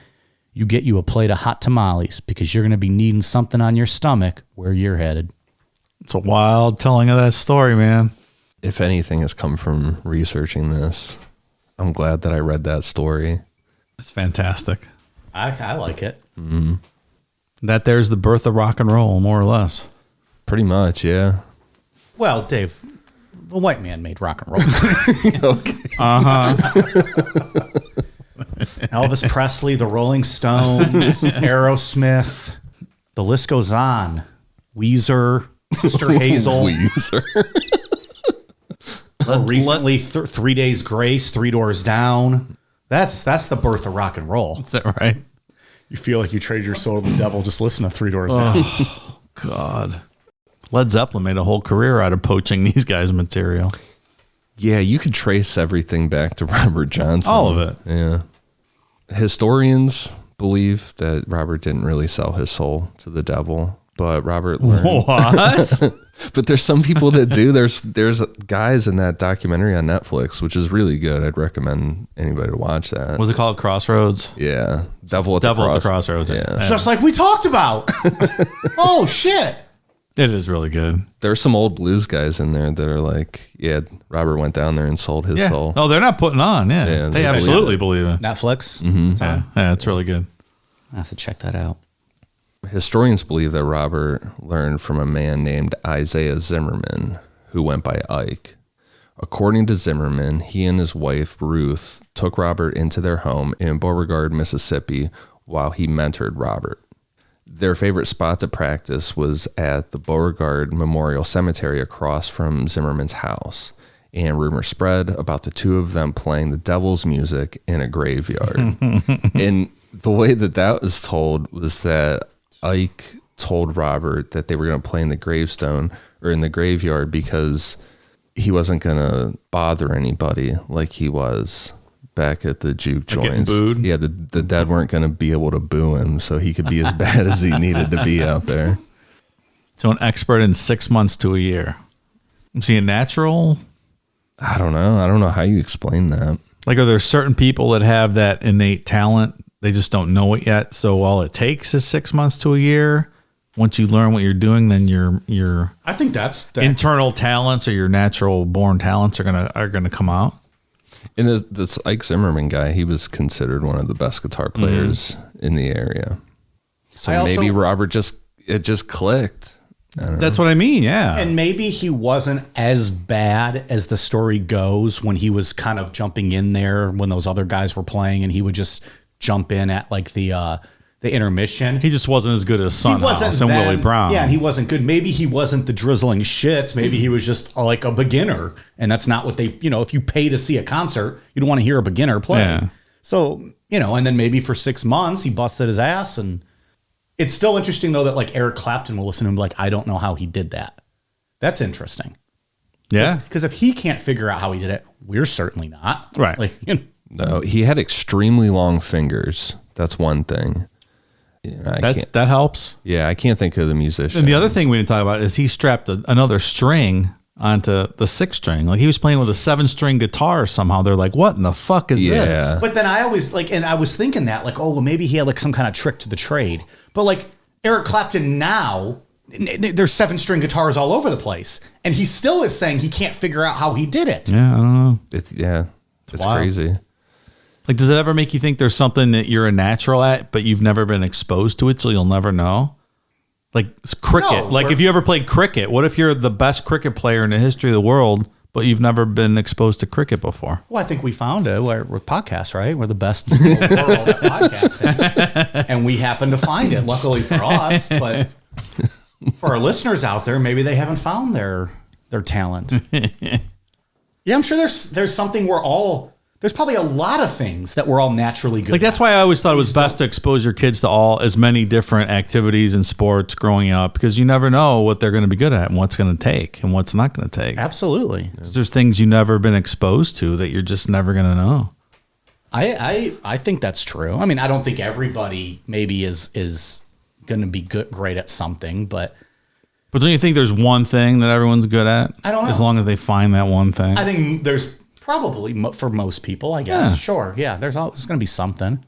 you get you a plate of hot tamales because you're going to be needing something on your stomach where you're headed." It's a wild telling of that story, man. If anything has come from researching this, I'm glad that I read that story. It's fantastic. I like it. Mm-hmm. That there's the birth of rock and roll, more or less. Pretty much, yeah. Well, Dave, the white man made rock and roll. Okay. Elvis Presley, the Rolling Stones, Aerosmith, the list goes on. Weezer, Sister Hazel. Weezer. Recently, 3 Days Grace, Three Doors Down. That's the birth of rock and roll. Is that right? You feel like you trade your soul to the devil. Just listen to Three Doors Down. Oh, God. Led Zeppelin made a whole career out of poaching these guys' material. Yeah, you could trace everything back to Robert Johnson. All of it. Yeah. Historians believe that Robert didn't really sell his soul to the devil, but Robert learned. What? But there's some people that do. There's guys in that documentary on Netflix, which is really good. I'd recommend anybody to watch that. Was it called Crossroads? Yeah. Devil at At the the Crossroads. Yeah. Just like we talked about. Oh, shit. It is really good. There's some old blues guys in there that are like, yeah, Robert went down there and sold his soul. Oh, they're not putting on. Yeah. Yeah, they they absolutely believe it. Netflix. Yeah, it's really good. I have to check that out. Historians believe that Robert learned from a man named Isaiah Zimmerman, who went by Ike. According to Zimmerman, he and his wife, Ruth, took Robert into their home in Beauregard, Mississippi, while he mentored Robert. Their favorite spot to practice was at the Beauregard Memorial Cemetery across from Zimmerman's house, and rumors spread about the two of them playing the devil's music in a graveyard. And the way that was told was that Ike told Robert that they were going to play in the gravestone or in the graveyard because he wasn't going to bother anybody like he was back at the juke joints. Booed? Yeah, the dead weren't going to be able to boo him, so he could be as bad as he needed to be out there. So an expert in 6 months to a year. Is he a natural? I don't know. I don't know how you explain that. Like, are there certain people that have that innate talent? they just don't know it yet. So all it takes is 6 months to a year. Once you learn what you're doing, then your I think that's internal talents or your natural born talents are gonna come out. And this Ike Zimmerman guy, he was considered one of the best guitar players in the area. So maybe Robert just clicked. That's what I mean, yeah. And maybe he wasn't as bad as the story goes when he was kind of jumping in there when those other guys were playing, and he would just jump in at like the intermission. He just wasn't as good as Sunhouse and Willie Brown. Yeah, and he wasn't good. Maybe he wasn't the drizzling shits. Maybe he was just like a beginner, and that's not what they. If you pay to see a concert, you don't want to hear a beginner play. Yeah. So and then maybe for 6 months he busted his ass and. It's still interesting, though, that like Eric Clapton will listen to him like, I don't know how he did that. That's interesting. Yeah. Because if he can't figure out how he did it, we're certainly not. Right. Like, No, he had extremely long fingers. That's one thing. That helps. Yeah, I can't think of the musician. And the other thing we didn't talk about is he strapped another string onto the 6 string. Like he was playing with a 7-string guitar somehow. They're like, what in the fuck is this? But then I always and I was thinking that like, oh, well, maybe he had like some kind of trick to the trade. But like Eric Clapton now, there's 7-string guitars all over the place. And he still is saying he can't figure out how he did it. Yeah, I don't know. It's crazy. Like, does it ever make you think there's something that you're a natural at, but you've never been exposed to it, so you'll never know? Like cricket. No, like if you ever played cricket, what if you're the best cricket player in the history of the world, but you've never been exposed to cricket before? Well, I think we found it. We're podcasts, right? We're the best in the world at podcasting. And we happen to find it, luckily for us. But for our listeners out there, maybe they haven't found their talent. Yeah, I'm sure there's something there's probably a lot of things that we're all naturally good at. Like that's why I always thought it was best to expose your kids to as many different activities and sports growing up, because you never know what they're going to be good at and what's going to take and what's not going to take. Absolutely. There's things you've never been exposed to that you're just never going to know. I think that's true. I mean, I don't think everybody maybe is going to be great at something, but don't you think there's one thing that everyone's good at? I don't know. As long as they find that one thing. I think there's probably for most people, I guess. Yeah. Sure. Yeah. There's going to be something.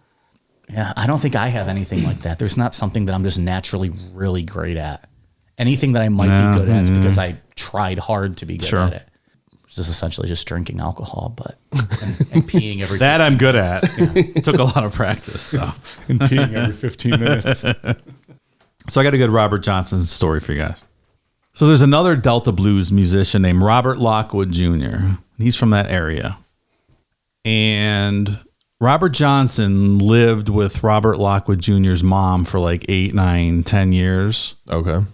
Yeah. I don't think I have anything like that. There's not something that I'm just naturally really great at. Anything that I might be good at is because I tried hard to be good at it. Which is essentially just drinking alcohol, and peeing every. That I'm good at. Yeah. Took a lot of practice though. And peeing every 15 minutes. So I got a good Robert Johnson story for you guys. So there's another Delta blues musician named Robert Lockwood Jr. He's from that area. And Robert Johnson lived with Robert Lockwood Jr.'s mom for like 8, 9, 10 years. Okay.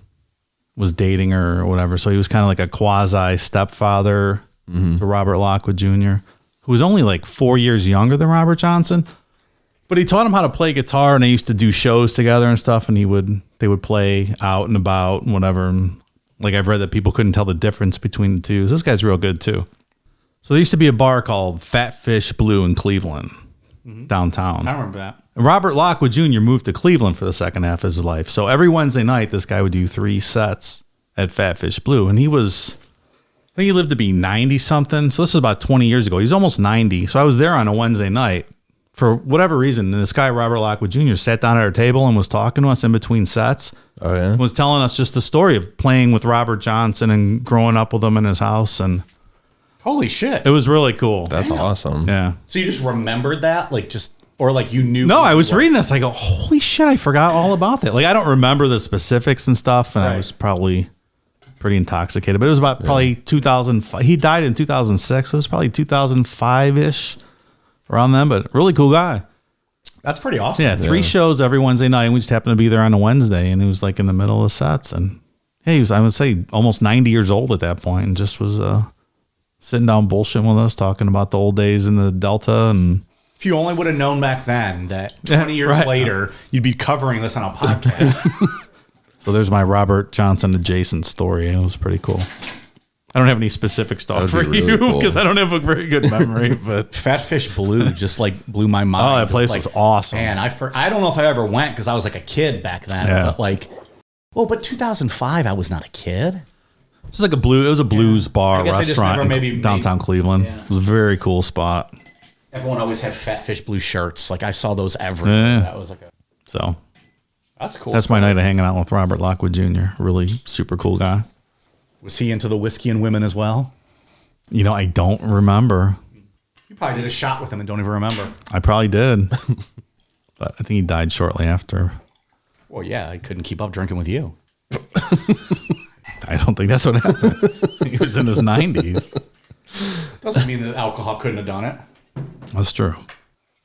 Was dating her or whatever. So he was kind of like a quasi stepfather to Robert Lockwood Jr., who was only like 4 years younger than Robert Johnson. But he taught him how to play guitar, and they used to do shows together and stuff. And they would play out and about and whatever. And like I've read that people couldn't tell the difference between the two. So this guy's real good too. So there used to be a bar called Fat Fish Blue in Cleveland, downtown. I remember that. And Robert Lockwood Jr. moved to Cleveland for the second half of his life. So every Wednesday night, this guy would do 3 sets at Fat Fish Blue. And I think he lived to be 90 something. So this was about 20 years ago. He's almost 90. So I was there on a Wednesday night for whatever reason. And this guy, Robert Lockwood Jr., sat down at our table and was talking to us in between sets. Oh, yeah? Was telling us just the story of playing with Robert Johnson and growing up with him in his house. And holy shit. it was really cool. That's awesome. Yeah. So you just remembered that? Or like you knew? No, I was reading this. I go, holy shit, I forgot all about that. Like, I don't remember the specifics and stuff. And I was probably pretty intoxicated. But it was about probably 2005. He died in 2006. So it was probably 2005-ish around then. But really cool guy. That's pretty awesome. Yeah, 3 shows every Wednesday night. And we just happened to be there on a Wednesday. And he was like in the middle of the sets. And he was, I would say, almost 90 years old at that point. And just was sitting down bullshitting with us, talking about the old days in the Delta. And if you only would have known back then that 20 years later, you'd be covering this on a podcast. So there's my Robert Johnson adjacent story. It was pretty cool. I don't have any specific stuff for really you cool. because I don't have a very good memory. But Fat Fish Blue just like blew my mind. Oh, that place was awesome. Man, I don't know if I ever went because I was like a kid back then. Yeah. But but 2005, I was not a kid. It was like it was a blues bar I guess I just restaurant never in maybe downtown Cleveland. Yeah. It was a very cool spot. Everyone always had Fat Fish blue shirts. Like I saw those everywhere. Yeah. That was like that's cool. That's my night of hanging out with Robert Lockwood Jr. Really super cool guy. Was he into the whiskey and women as well? You know, I don't remember. You probably did a shot with him and don't even remember. I probably did. But I think he died shortly after. Well, yeah, I couldn't keep up drinking with you. I don't think that's what happened. He was in his 90s. Doesn't mean that alcohol couldn't have done it. That's true.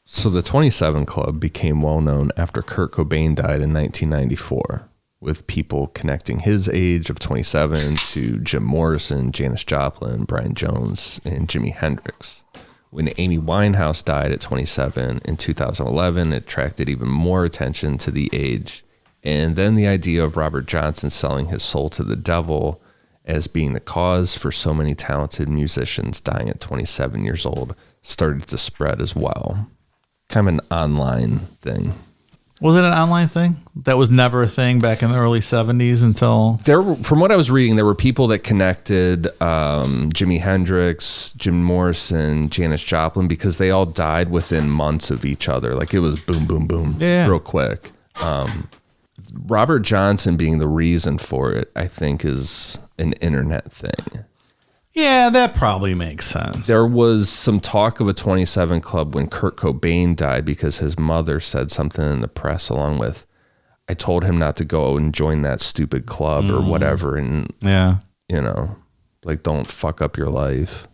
So the 27 Club became well known after Kurt Cobain died in 1994, with people connecting his age of 27 to Jim Morrison, Janis Joplin, Brian Jones, and Jimi Hendrix. When Amy Winehouse died at 27 in 2011, it attracted even more attention to the age. And then the idea of Robert Johnson selling his soul to the devil as being the cause for so many talented musicians dying at 27 years old started to spread as well. Kind of an online thing. Was it an online thing? That was never a thing back in the early 70s until... From what I was reading, there were people that connected Jimi Hendrix, Jim Morrison, Janis Joplin, because they all died within months of each other. Like it was boom, boom, boom, real quick. Robert Johnson being the reason for it, I think, is an internet thing. Yeah, that probably makes sense. There was some talk of a 27 Club when Kurt Cobain died because his mother said something in the press along with, I told him not to go and join that stupid club or whatever. And, you know, like, don't fuck up your life.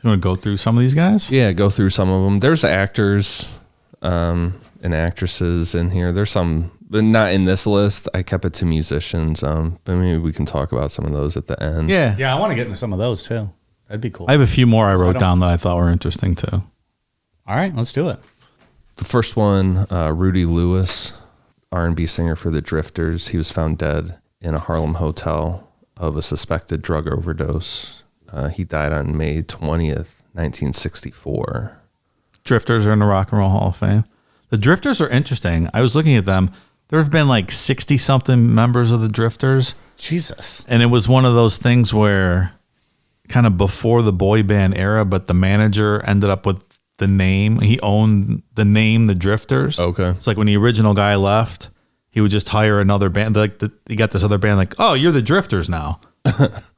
You want to go through some of these guys? Yeah, go through some of them. There's actors and actresses in here. There's some, but not in this list. I kept it to musicians. But maybe we can talk about some of those at the end. Yeah. Yeah, I want to get into some of those too. That'd be cool. I have a few more I wrote down that I thought were interesting too. All right, let's do it. The first one, Rudy Lewis, R&B singer for the Drifters. He was found dead in a Harlem hotel of a suspected drug overdose. He died on May 20th, 1964. Drifters are in the Rock and Roll Hall of Fame. The Drifters are interesting. I was looking at them. There have been like 60-something members of the Drifters. Jesus. And it was one of those things where kind of before the boy band era, but the manager ended up with the name. He owned the name The Drifters. Okay. It's like when the original guy left, he would just hire another band. Like he got this other band like, oh, you're the Drifters now.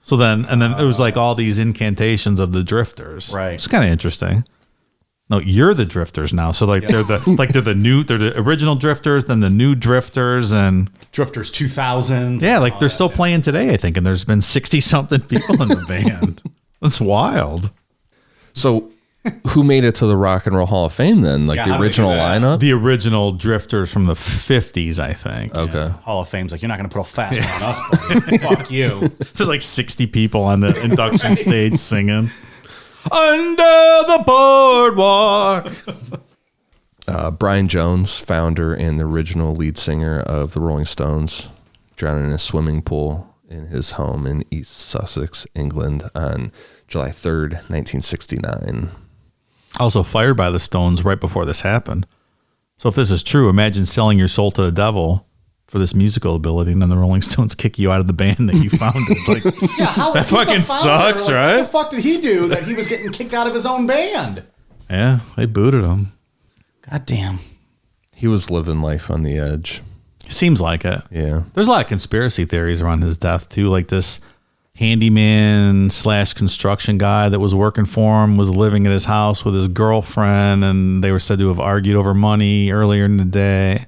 So then it was like all these incantations of the Drifters. Right. It's kind of interesting. No, you're the Drifters now. So like they're the original Drifters, then the new Drifters, and Drifters 2000. yeah, like they're still playing today, I think, and there's been 60-something people in the band. That's wild. So who made it to the Rock and Roll Hall of Fame then? Like the original lineup? The original Drifters from the 50s, I think. Okay. Hall of Fame's like, you're not going to put a fast one on us, buddy. Fuck you. There's like 60 people on the induction stage singing. Under the boardwalk. Brian Jones, founder and the original lead singer of the Rolling Stones, drowned in a swimming pool in his home in East Sussex, England on July 3rd, 1969. Also fired by the Stones right before this happened. So if this is true, imagine selling your soul to the devil for this musical ability, and then the Rolling Stones kick you out of the band that you founded. Like, Yeah, how that fucking sucks, like, right? What the fuck did he do that he was getting kicked out of his own band? Yeah, they booted him. God damn. He was living life on the edge. Seems like it. Yeah. There's a lot of conspiracy theories around his death too. Like this handyman / construction guy that was working for him was living at his house with his girlfriend, and they were said to have argued over money earlier in the day.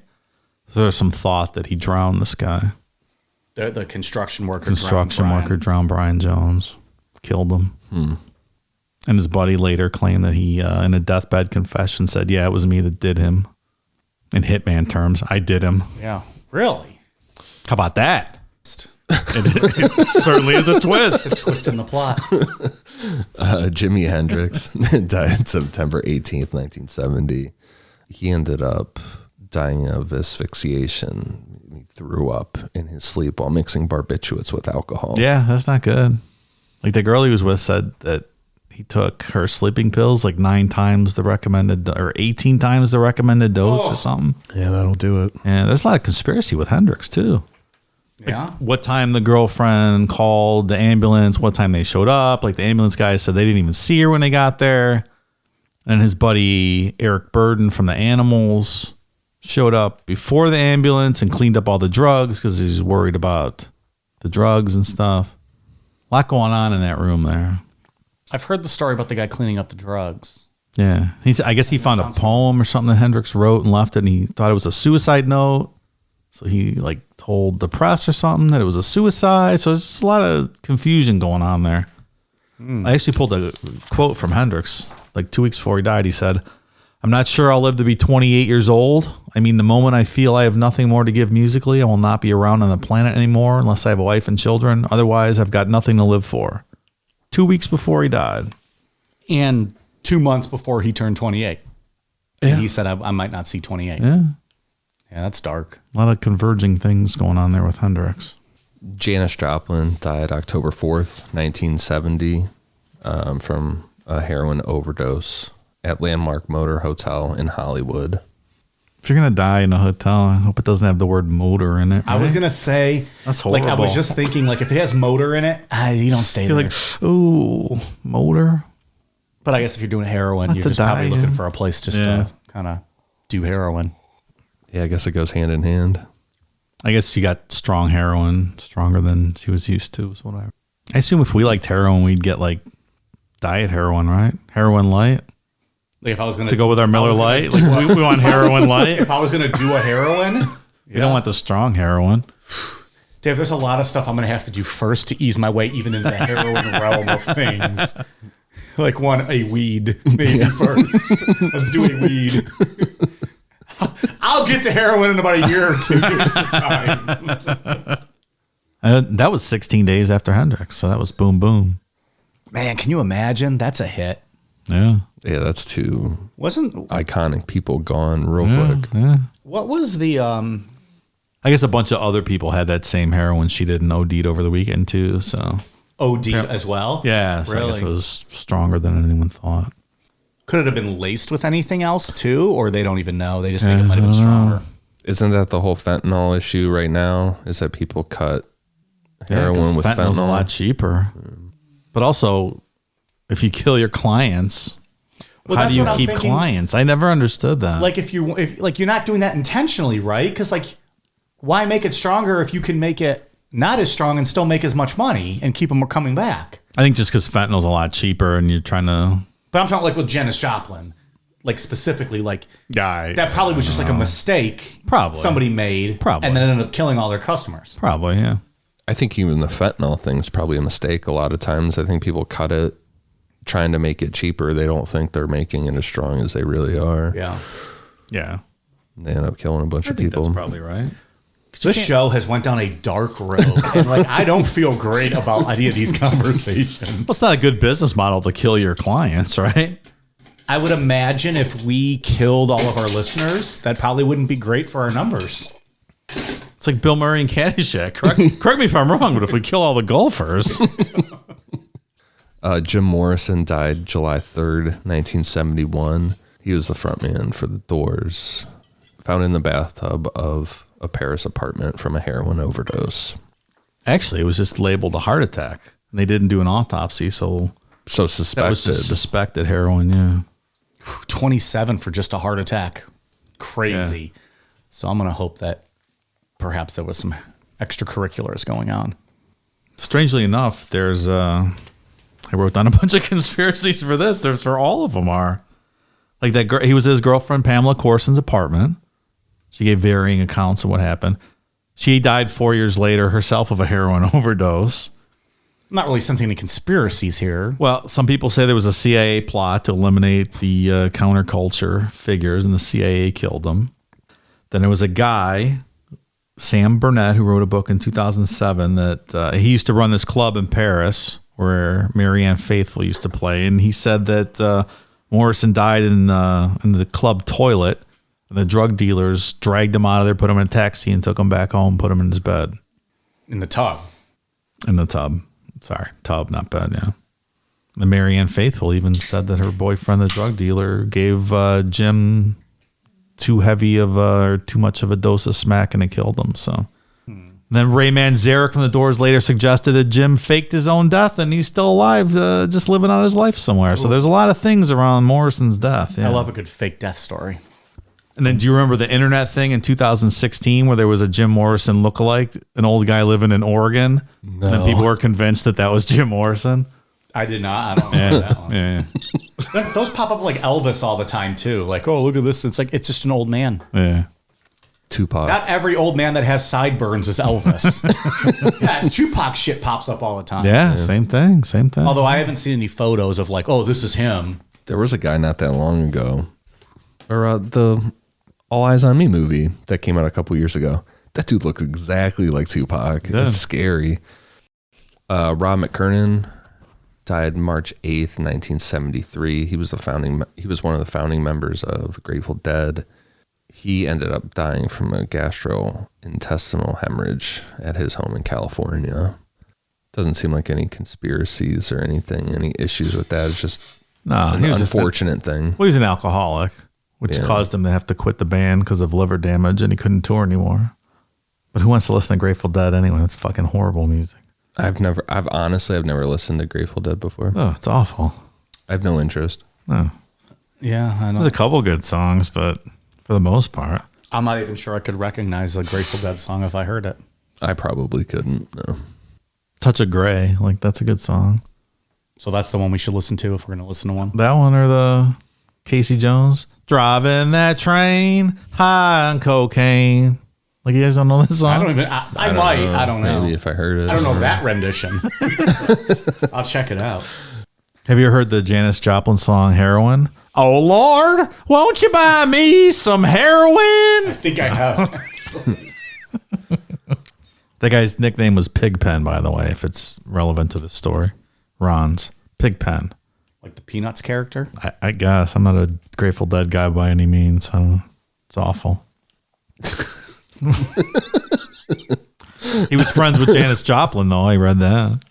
So there's some thought that he drowned this guy. The construction worker. Drowned Brian Jones, killed him. And his buddy later claimed that he, in a deathbed confession, said, "Yeah, it was me that did him." In hitman terms, I did him. Yeah. Really? How about that? It certainly is a twist. It's a twist in the plot. Jimi Hendrix died September 18th, 1970. He ended up dying of asphyxiation. He threw up in his sleep while mixing barbiturates with alcohol. Yeah, that's not good. Like the girl he was with said that he took her sleeping pills like 9 times the recommended, or 18 times the recommended dose or something. Yeah, that'll do it. And there's a lot of conspiracy with Hendrix too. Yeah. What time the girlfriend called the ambulance, what time they showed up. Like the ambulance guys said they didn't even see her when they got there. And his buddy Eric Burden from the Animals showed up before the ambulance and cleaned up all the drugs because he's worried about the drugs and stuff. A lot going on in that room there. I've heard the story about the guy cleaning up the drugs. Yeah. I guess he found a poem or something that Hendrix wrote and left it, and he thought it was a suicide note. So he like told the press or something that it was a suicide. So there's just a lot of confusion going on there. I actually pulled a quote from Hendrix like 2 weeks before he died. He said, "I'm not sure I'll live to be 28 years old. I mean, the moment I feel I have nothing more to give musically, I will not be around on the planet anymore unless I have a wife and children. Otherwise, I've got nothing to live for." 2 weeks before he died. And 2 months before he turned 28. Yeah. And he said, I might not see 28. Yeah. Yeah, that's dark. A lot of converging things going on there with Hendrix. Janis Joplin died October 4th, 1970, from a heroin overdose at Landmark Motor Hotel in Hollywood. If you're going to die in a hotel, I hope it doesn't have the word motor in it. Right? I was going to say, that's horrible. Like, I was just thinking, like, if it has motor in it, you don't stay you're there. Like, ooh, motor. But I guess if you're doing heroin, Not you're to just die, probably looking yeah. for a place just to kind of do heroin. Yeah, I guess it goes hand in hand. I guess she got strong heroin, stronger than she was used to. Is what I assume if we liked heroin, we'd get like diet heroin, right? Heroin light. Like if I was going to go with our Miller Light, like we want heroin light. If I was going to do a heroin, you don't want the strong heroin. Dave, there's a lot of stuff I'm going to have to do first to ease my way even into the heroin realm of things. Like a weed maybe first. Let's do a weed. I'll get to heroin in about a year or 2 years of time. That was 16 days after Hendrix, so that was boom, boom. Man, can you imagine? That's a hit. Yeah. Yeah, that's two Wasn't iconic people gone real quick. Yeah. What was the I guess a bunch of other people had that same heroin she did and OD'd over the weekend too, so OD as well? yeah, so really? I guess it was stronger than anyone thought. Could it have been laced with anything else too, or they don't even know? They just think it might have been stronger. Isn't that the whole fentanyl issue right now? Is that people cut heroin with fentanyl's fentanyl? a lot cheaper. But also, if you kill your clients, Well, how that's do you what I'm keep thinking. clients? I never understood that. Like if you're not doing that intentionally, right? Because like, why make it stronger if you can make it not as strong and still make as much money and keep them coming back? I think just because fentanyl's a lot cheaper and you're trying to. But I'm talking like with Janis Joplin, like specifically, like Yeah, that probably was just like a mistake. Probably. somebody made, Probably. and then ended up killing all their customers. Probably, yeah. I think even the fentanyl thing's probably a mistake a lot of times. I think people cut it trying to make it cheaper. They don't think they're making it as strong as they really are. Yeah. Yeah. They end up killing a bunch of I think people. that's probably right. This show has went down a dark road, and like I don't feel great about any of these conversations. Well, it's not a good business model to kill your clients, right? I would imagine if we killed all of our listeners, that probably wouldn't be great for our numbers. It's like Bill Murray and Caddyshack. Correct me if I'm wrong, but if we kill all the golfers. Jim Morrison died July 3rd, 1971. He was the frontman for The Doors, found in the bathtub of a Paris apartment from a heroin overdose. Actually, it was just labeled a heart attack. And they didn't do an autopsy, so Suspected. that was just suspected heroin, yeah. 27 for just a heart attack. Crazy. Yeah. So I'm going to hope that perhaps there was some extracurriculars going on. Strangely enough, there's I wrote down a bunch of conspiracies for this. There's for all of them are. Like that girl, he was at his girlfriend Pamela Corson's apartment. She gave varying accounts of what happened. She died 4 years later herself of a heroin overdose. I'm not really sensing any conspiracies here. Well, some people say there was a CIA plot to eliminate the counterculture figures, and the CIA killed them. Then there was a guy, Sam Burnett, who wrote a book in 2007 that he used to run this club in Paris where Marianne Faithfull used to play, and he said that Morrison died in the club toilet, and the drug dealers dragged him out of there, put him in a taxi, and took him back home, put him in his bed. In the tub. In the tub. Sorry, tub, not bed, yeah. The Marianne Faithfull even said that her boyfriend, the drug dealer, gave Jim too much of a dose of smack and it killed him. So Then Ray Manzarek from The Doors later suggested that Jim faked his own death and he's still alive, just living out his life somewhere. So there's a lot of things around Morrison's death. Yeah. I love a good fake death story. And then do you remember the internet thing in 2016 where there was a Jim Morrison lookalike, an old guy living in Oregon? No. And then people were convinced that was Jim Morrison? I did not. I don't know that one. Yeah. Those pop up like Elvis all the time, too. Like, oh, look at this. It's like, it's just an old man. Yeah. Tupac. Not every old man that has sideburns is Elvis. Yeah, Tupac shit pops up all the time. Yeah, same thing. Although I haven't seen any photos of like, oh, this is him. There was a guy not that long ago, or the All Eyes on Me movie that came out a couple years ago. That dude looks exactly like Tupac. Yeah. It's scary. Rob McKernan died March 8th, 1973. He was one of the founding members of the Grateful Dead. He ended up dying from a gastrointestinal hemorrhage at his home in California. Doesn't seem like any conspiracies or anything, any issues with that. It's just an unfortunate thing. Well, he's an alcoholic, which caused him to have to quit the band because of liver damage, and he couldn't tour anymore. But who wants to listen to Grateful Dead anyway? That's fucking horrible music. I've never listened to Grateful Dead before. Oh, it's awful. I have no interest. Oh. Yeah, I know. There's a couple good songs, but for the most part, I'm not even sure I could recognize a Grateful Dead song if I heard it. I probably couldn't. No. Touch of Grey, like that's a good song. So that's the one we should listen to if we're going to listen to one. That one or the Casey Jones, driving that train high on cocaine. Like, you guys don't know this song? I don't even. I might. Know. I don't know. Maybe if I heard it. I don't know that rendition. I'll check it out. Have you heard the Janis Joplin song Heroin? Oh, Lord, won't you buy me some heroin? I think I have. That guy's nickname was Pigpen, by the way, if it's relevant to the story. Ron's Pigpen. Like the Peanuts character? I guess. I'm not a Grateful Dead guy by any means. It's awful. He was friends with Janis Joplin, though. I read that.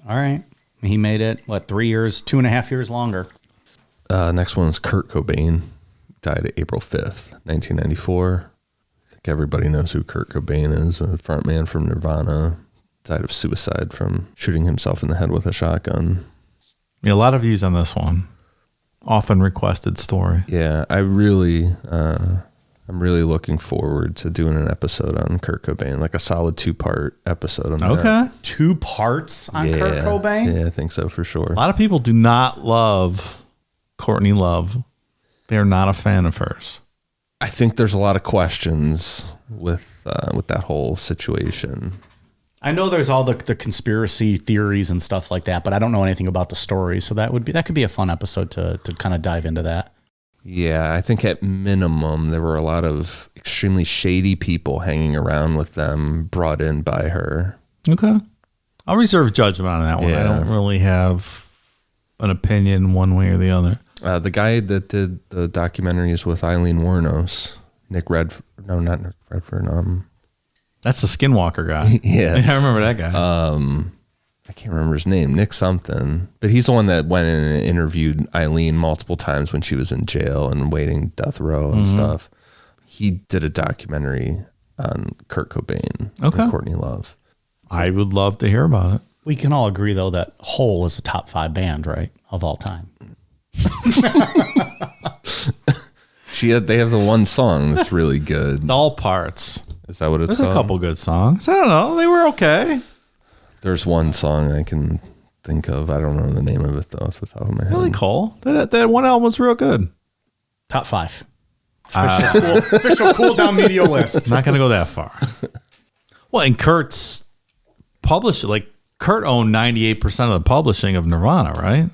All right. He made it, 3 years, 2.5 years longer. Next one is Kurt Cobain. Died April 5th, 1994. I think everybody knows who Kurt Cobain is, a frontman from Nirvana. Died of suicide from shooting himself in the head with a shotgun. Yeah, a lot of views on this one. Often requested story. Yeah, I'm really looking forward to doing an episode on Kurt Cobain, like a solid 2-part episode on that. Okay. 2 parts on Kurt Cobain? Yeah, I think so for sure. A lot of people do not love Courtney Love. They are not a fan of hers. I think there's a lot of questions with that whole situation. I know there's all the conspiracy theories and stuff like that, but I don't know anything about the story. So that could be a fun episode to kind of dive into that. Yeah, I think at minimum there were a lot of extremely shady people hanging around with them, brought in by her. Okay. I'll reserve judgment on that one. Yeah. I don't really have an opinion one way or the other. The guy that did the documentaries with Eileen Wuornos, Nick Redford. No, not Nick Redford. That's the Skinwalker guy. Yeah. I remember that guy. I can't remember his name, Nick something, but he's the one that went in and interviewed Eileen multiple times when she was in jail and waiting death row and stuff. He did a documentary on Kurt Cobain and Courtney Love. I would love to hear about it. We can all agree, though, that Hole is a top 5 band, right, of all time. They have the one song that's really good. All parts. Is that what it's There's called? a couple good songs. I don't know. They were okay. There's one song I can think of. I don't know the name of it though off the top of my head. Really cool. That one album was real good. Top 5. Official cool down media list. Not going to go that far. Well, and Kurt's published, Kurt owned 98% of the publishing of Nirvana, right?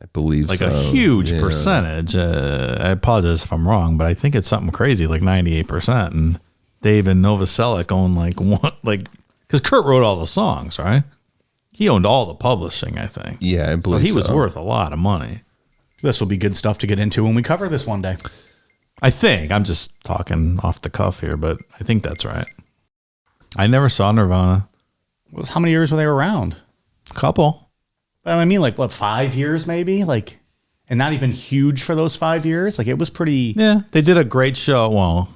I believe like so. a huge percentage. I apologize if I'm wrong, but I think it's something crazy, like 98%. And Dave and Novoselic own because Kurt wrote all the songs, right? He owned all the publishing, I think. Yeah, I believe so. He was worth a lot of money. This will be good stuff to get into when we cover this one day. I think. I'm just talking off the cuff here, but I think that's right. I never saw Nirvana. How many years were they around? A couple. I mean, 5 years maybe? And not even huge for those 5 years? It was pretty... Yeah, they did a great show. Well,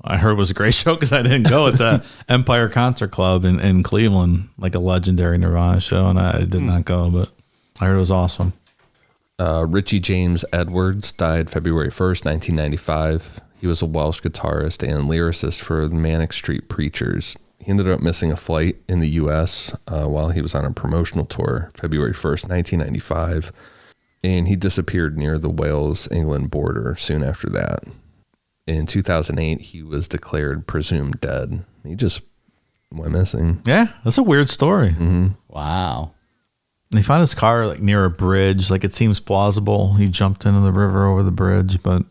I heard it was a great show because I didn't go at the Empire Concert Club in Cleveland, like a legendary Nirvana show, and I did not go, but I heard it was awesome. Richie James Edwards died February 1st, 1995. He was a Welsh guitarist and lyricist for the Manic Street Preachers. He ended up missing a flight in the U.S. While he was on a promotional tour, February 1st, 1995. And he disappeared near the Wales-England border soon after that. In 2008, he was declared presumed dead. He just went missing. Yeah, that's a weird story. Mm-hmm. Wow. They found his car like near a bridge. Like it seems plausible. He jumped into the river over the bridge. But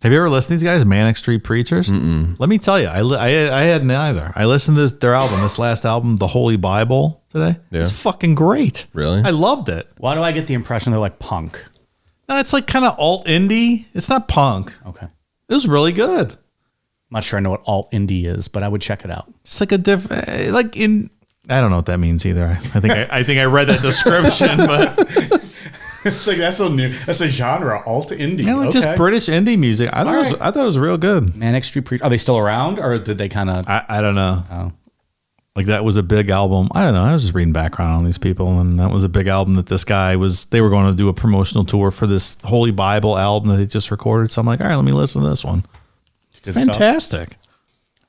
have you ever listened to these guys, Manic Street Preachers? Mm-mm. Let me tell you, I had neither. I listened to their album, this last album, The Holy Bible, today. Yeah. It's fucking great. Really? I loved it. Why do I get the impression they're like punk? No, it's like kind of alt indie. It's not punk. Okay. It was really good. I'm not sure I know what alt indie is, but I would check it out. Just like a different, like in. I don't know what that means either. I think I read that description, but It's like that's a genre, alt indie. yeah, like just British indie music. I thought it was real good. Manic Street Preachers. Are they still around, or did they kind of? I don't know. Oh. Like that was a big album. I don't know. I was just reading background on these people, and that was a big album that this guy was. They were going to do a promotional tour for this Holy Bible album that they just recorded. So I'm like, all right, let me listen to this one. It's fantastic.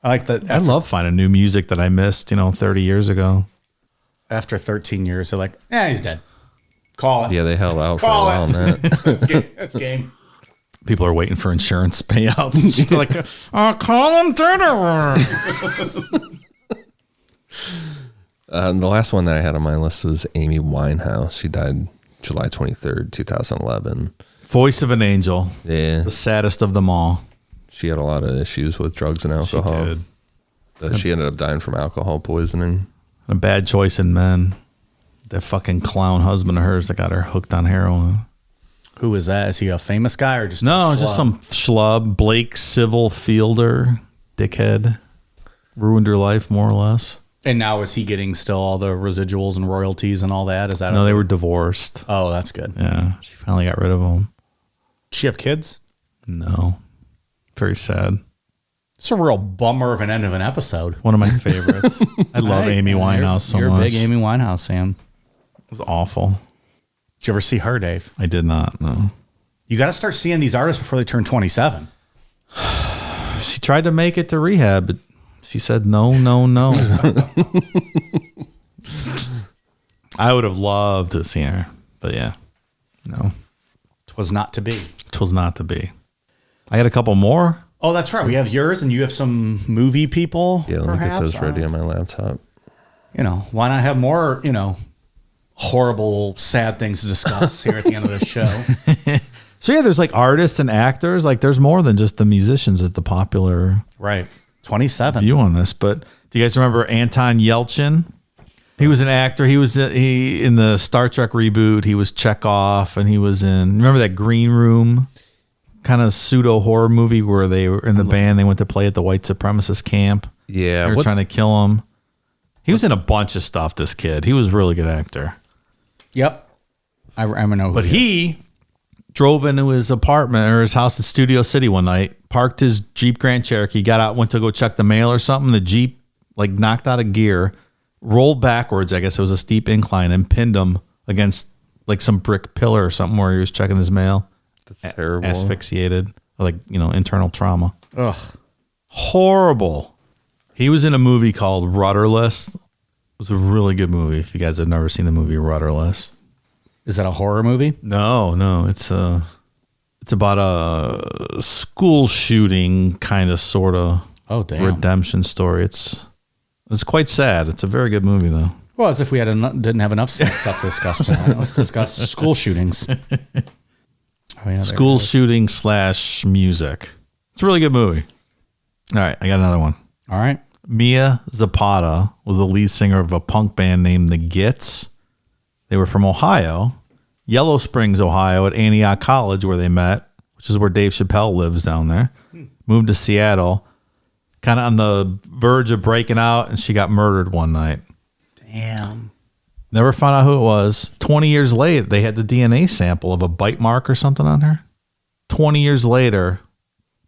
I like that. I love finding new music that I missed, 30 years ago. After 13 years, they're like, he's dead. Call it. Yeah, they held out Call for a while on that. That's game. People are waiting for insurance payouts. They're like, call him dead. The last one that I had on my list was Amy Winehouse. She died July 23rd, 2011. Voice of an angel. Yeah. The saddest of them all. She had a lot of issues with drugs and alcohol. She did. She ended up dying from alcohol poisoning. A bad choice in men. That fucking clown husband of hers that got her hooked on heroin. Who is that? Is he a famous guy or just No, a just schlub? some schlub. Blake Civil Fielder, dickhead. Ruined her life, more or less. And now is he getting still all the residuals and royalties and all that? Is that No, they were divorced. Oh, that's good. Yeah, she finally got rid of them. Does she have kids? No. Very sad. It's a real bummer of an end of an episode. One of my favorites. I love Amy Winehouse so You're much. a big Amy Winehouse fan. It was awful. Did you ever see her, Dave? I did not, no. You got to start seeing these artists before they turn 27. She tried to make it to rehab, but she said no. I would have loved to see her, but yeah, no. Twas not to be. Twas not to be. I got a couple more. Oh, that's right. We have yours, and you have some movie people. Yeah, let me get perhaps? those ready on my laptop. Why not have more, horrible, sad things to discuss here at the end of the show? So yeah, there's like artists and actors. Like there's more than just the musicians as the popular Right. 27. view on this. But do you guys remember Anton Yelchin? He was an actor. He was in the Star Trek reboot. He was Chekhov, and he was in. Remember that Green Room, kind of pseudo horror movie where they were in the band. They went to play at the white supremacist camp. Yeah. They were trying to kill him. He was in a bunch of stuff. This kid. He was a really good actor. Yep. I know. Who But he drove into his apartment or his house in Studio City one night, parked his Jeep Grand Cherokee, got out, went to go check the mail or something. The Jeep knocked out of gear, rolled backwards. I guess it was a steep incline, and pinned him against some brick pillar or something where he was checking his mail. That's terrible. Asphyxiated, internal trauma. Ugh. Horrible. He was in a movie called Rudderless. It was a really good movie. If you guys have never seen the movie Rudderless. Is that a horror movie? No. It's about a school shooting kind of sort of redemption story. It's quite sad. It's a very good movie though. Well, as if we didn't have enough sad stuff to discuss tonight. Let's discuss school shootings. School shooting / music. It's a really good movie. All right, I got another one. All right. Mia Zapata was the lead singer of a punk band named the Gits. They were from Ohio, Yellow Springs, Ohio, at Antioch College, where they met, which is where Dave Chappelle lives down there. Moved to Seattle, kind of on the verge of breaking out, and she got murdered one night. Damn. Never found out who it was. 20 years later, they had the DNA sample of a bite mark or something on her. 20 years later,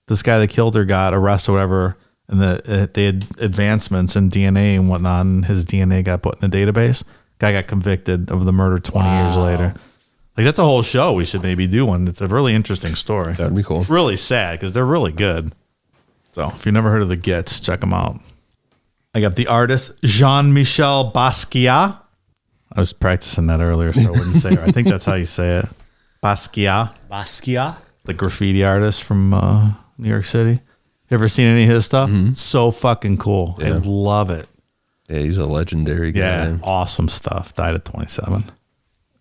this guy that killed her got arrested or whatever, and they had advancements in DNA and whatnot, and his DNA got put in a database. Guy got convicted of the murder 20 years later. Like, that's a whole show we should maybe do one. It's a really interesting story. That'd be cool. Really sad because they're really good. So if you've never heard of the Gits, check them out. I got the artist Jean-Michel Basquiat. I was practicing that earlier, so I wouldn't say it. I think that's how you say it. Basquiat. Basquiat? The graffiti artist from New York City. You ever seen any of his stuff? So fucking cool. Yeah. I love it. Yeah, he's a legendary guy. Yeah, awesome stuff. Died at 27.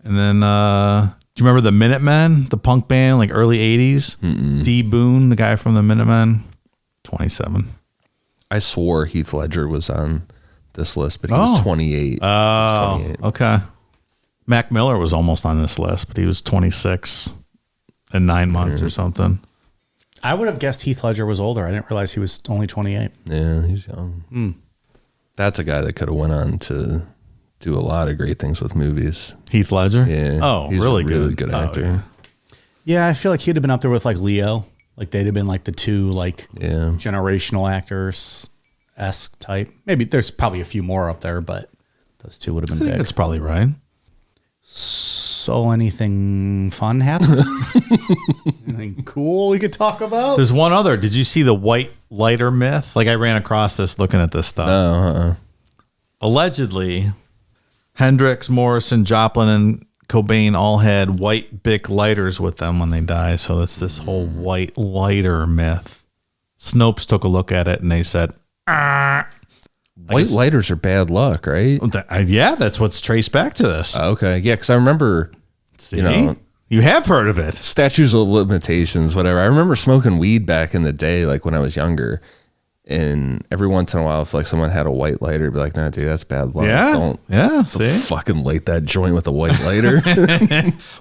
And then, do you remember the Minutemen, the punk band, like early 80s? D. Boone, the guy from the Minutemen, 27. I swore Heath Ledger was on this list, but he was 28. Oh, 28. okay. Mac Miller was almost on this list, but he was 26 in 9 months or something. I would have guessed Heath Ledger was older. I didn't realize he was only 28. Yeah, he's young. That's a guy that could have went on to do a lot of great things with movies. Heath Ledger? Yeah. Oh, he's really a good actor. Yeah. Yeah, I feel like he'd have been up there with like Leo. Like they'd have been like the two like Yeah. generational actors-esque type. Maybe there's probably a few more up there, but those two would have I been think big. that's probably right. So anything fun happen? Anything cool we could talk about? There's one other. Did you see the white lighter myth? Like, I ran across this looking at this stuff. Allegedly, Hendrix, Morrison, Joplin, and Cobain all had white Bic lighters with them when they died. So it's this whole white lighter myth. Snopes took a look at it and they said, White lighters are bad luck, right? yeah, that's what's traced back to this. Okay. Yeah, because I remember, See? you know, You have heard of it. statutes of limitations, whatever. I remember smoking weed back in the day, like when I was younger. And every once in a while, if like someone had a white lighter, I'd be like, nah, dude, that's bad luck. Yeah. Don't See? fucking light that joint with a white lighter.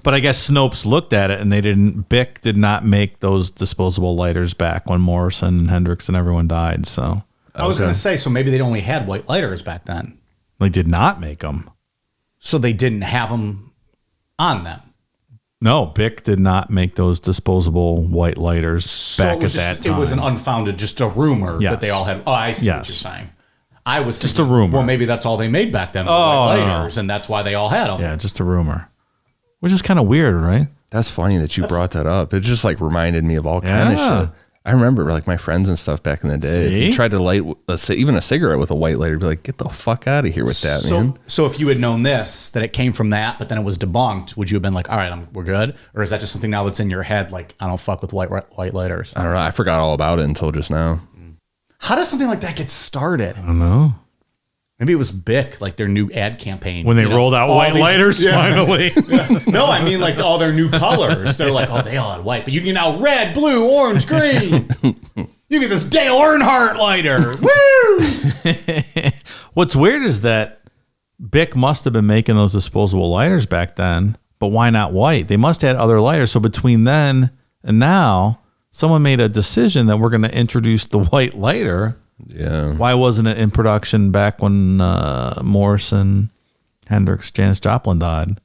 But I guess Snopes looked at it and Bic did not make those disposable lighters back when Morrison and Hendrix and everyone died. So I was going to say, so maybe they only had white lighters back then. they did not make them. So they didn't have them on them. No, Bic did not make those disposable white lighters So back it was at that just, time. It was an unfounded, just a rumor Yes. that they all had. Oh, I see what Yes. you're saying. I was Just thinking, a rumor. Well, maybe that's all they made back then. Oh, white no, no. lighters, and that's why they all had them. Yeah, just a rumor. Which is kind of weird, right? That's funny that you brought that up. It just like reminded me of all kind of Yeah. shit. I remember like my friends and stuff back in the day. If See? you tried to light even a cigarette with a white lighter, you'd be like, get the fuck out of here with that, man. So if you had known this, that it came from that, but then it was debunked, would you have been like, all right, we're good? Or is that just something now that's in your head? Like, I don't fuck with white lighters. I don't know. I forgot all about it until just now. How does something like that get started? I don't know. Maybe it was Bic, like their new ad campaign. When they You know, rolled out all white these- lighters, finally. No, I mean like all their new colors. They're like, oh, they all had white, but you can now red, blue, orange, green. You get this Dale Earnhardt lighter. Woo! What's weird is that Bic must have been making those disposable lighters back then, but why not white? They must have had other lighters. So between then and now, someone made a decision that we're going to introduce the white lighter. Yeah. Why wasn't it in production back when Morrison, Hendrix, Janis Joplin died?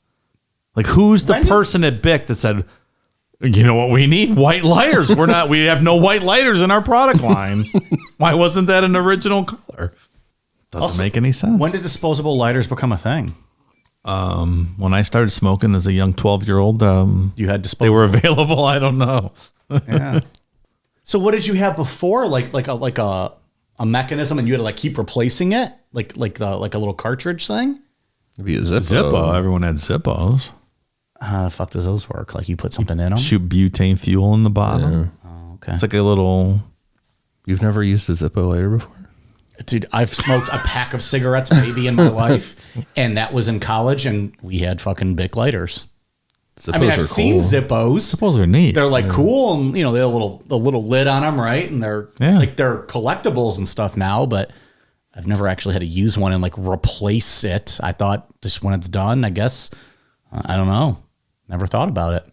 Like, who's the person at Bic that said, you know what, we need white lighters. We have no white lighters in our product line. Why wasn't that an original color? Doesn't make any sense. When did disposable lighters become a thing? When I started smoking as a young 12-year-old, You had they disposable. were available. I don't know. Yeah. So what did you have before? Like a mechanism, and you had to like keep replacing it, like a little cartridge thing. Maybe a Zippo. Zippo. Everyone had Zippos. How the fuck does those work? Like you put something in them? Shoot butane fuel in the bottom. Oh, okay. It's like a little... You've never used a Zippo lighter before? Dude, I've smoked a pack of cigarettes maybe in my life, and that was in college, and we had fucking Bic lighters. Zippos I mean, I've are seen cool. Zippos. Zippos are neat. They're like cool, and you know they have a little lid on them, right? And they're like they're collectibles and stuff now, but I've never actually had to use one and like replace it. I thought just when it's done, I guess I don't know. Never thought about it.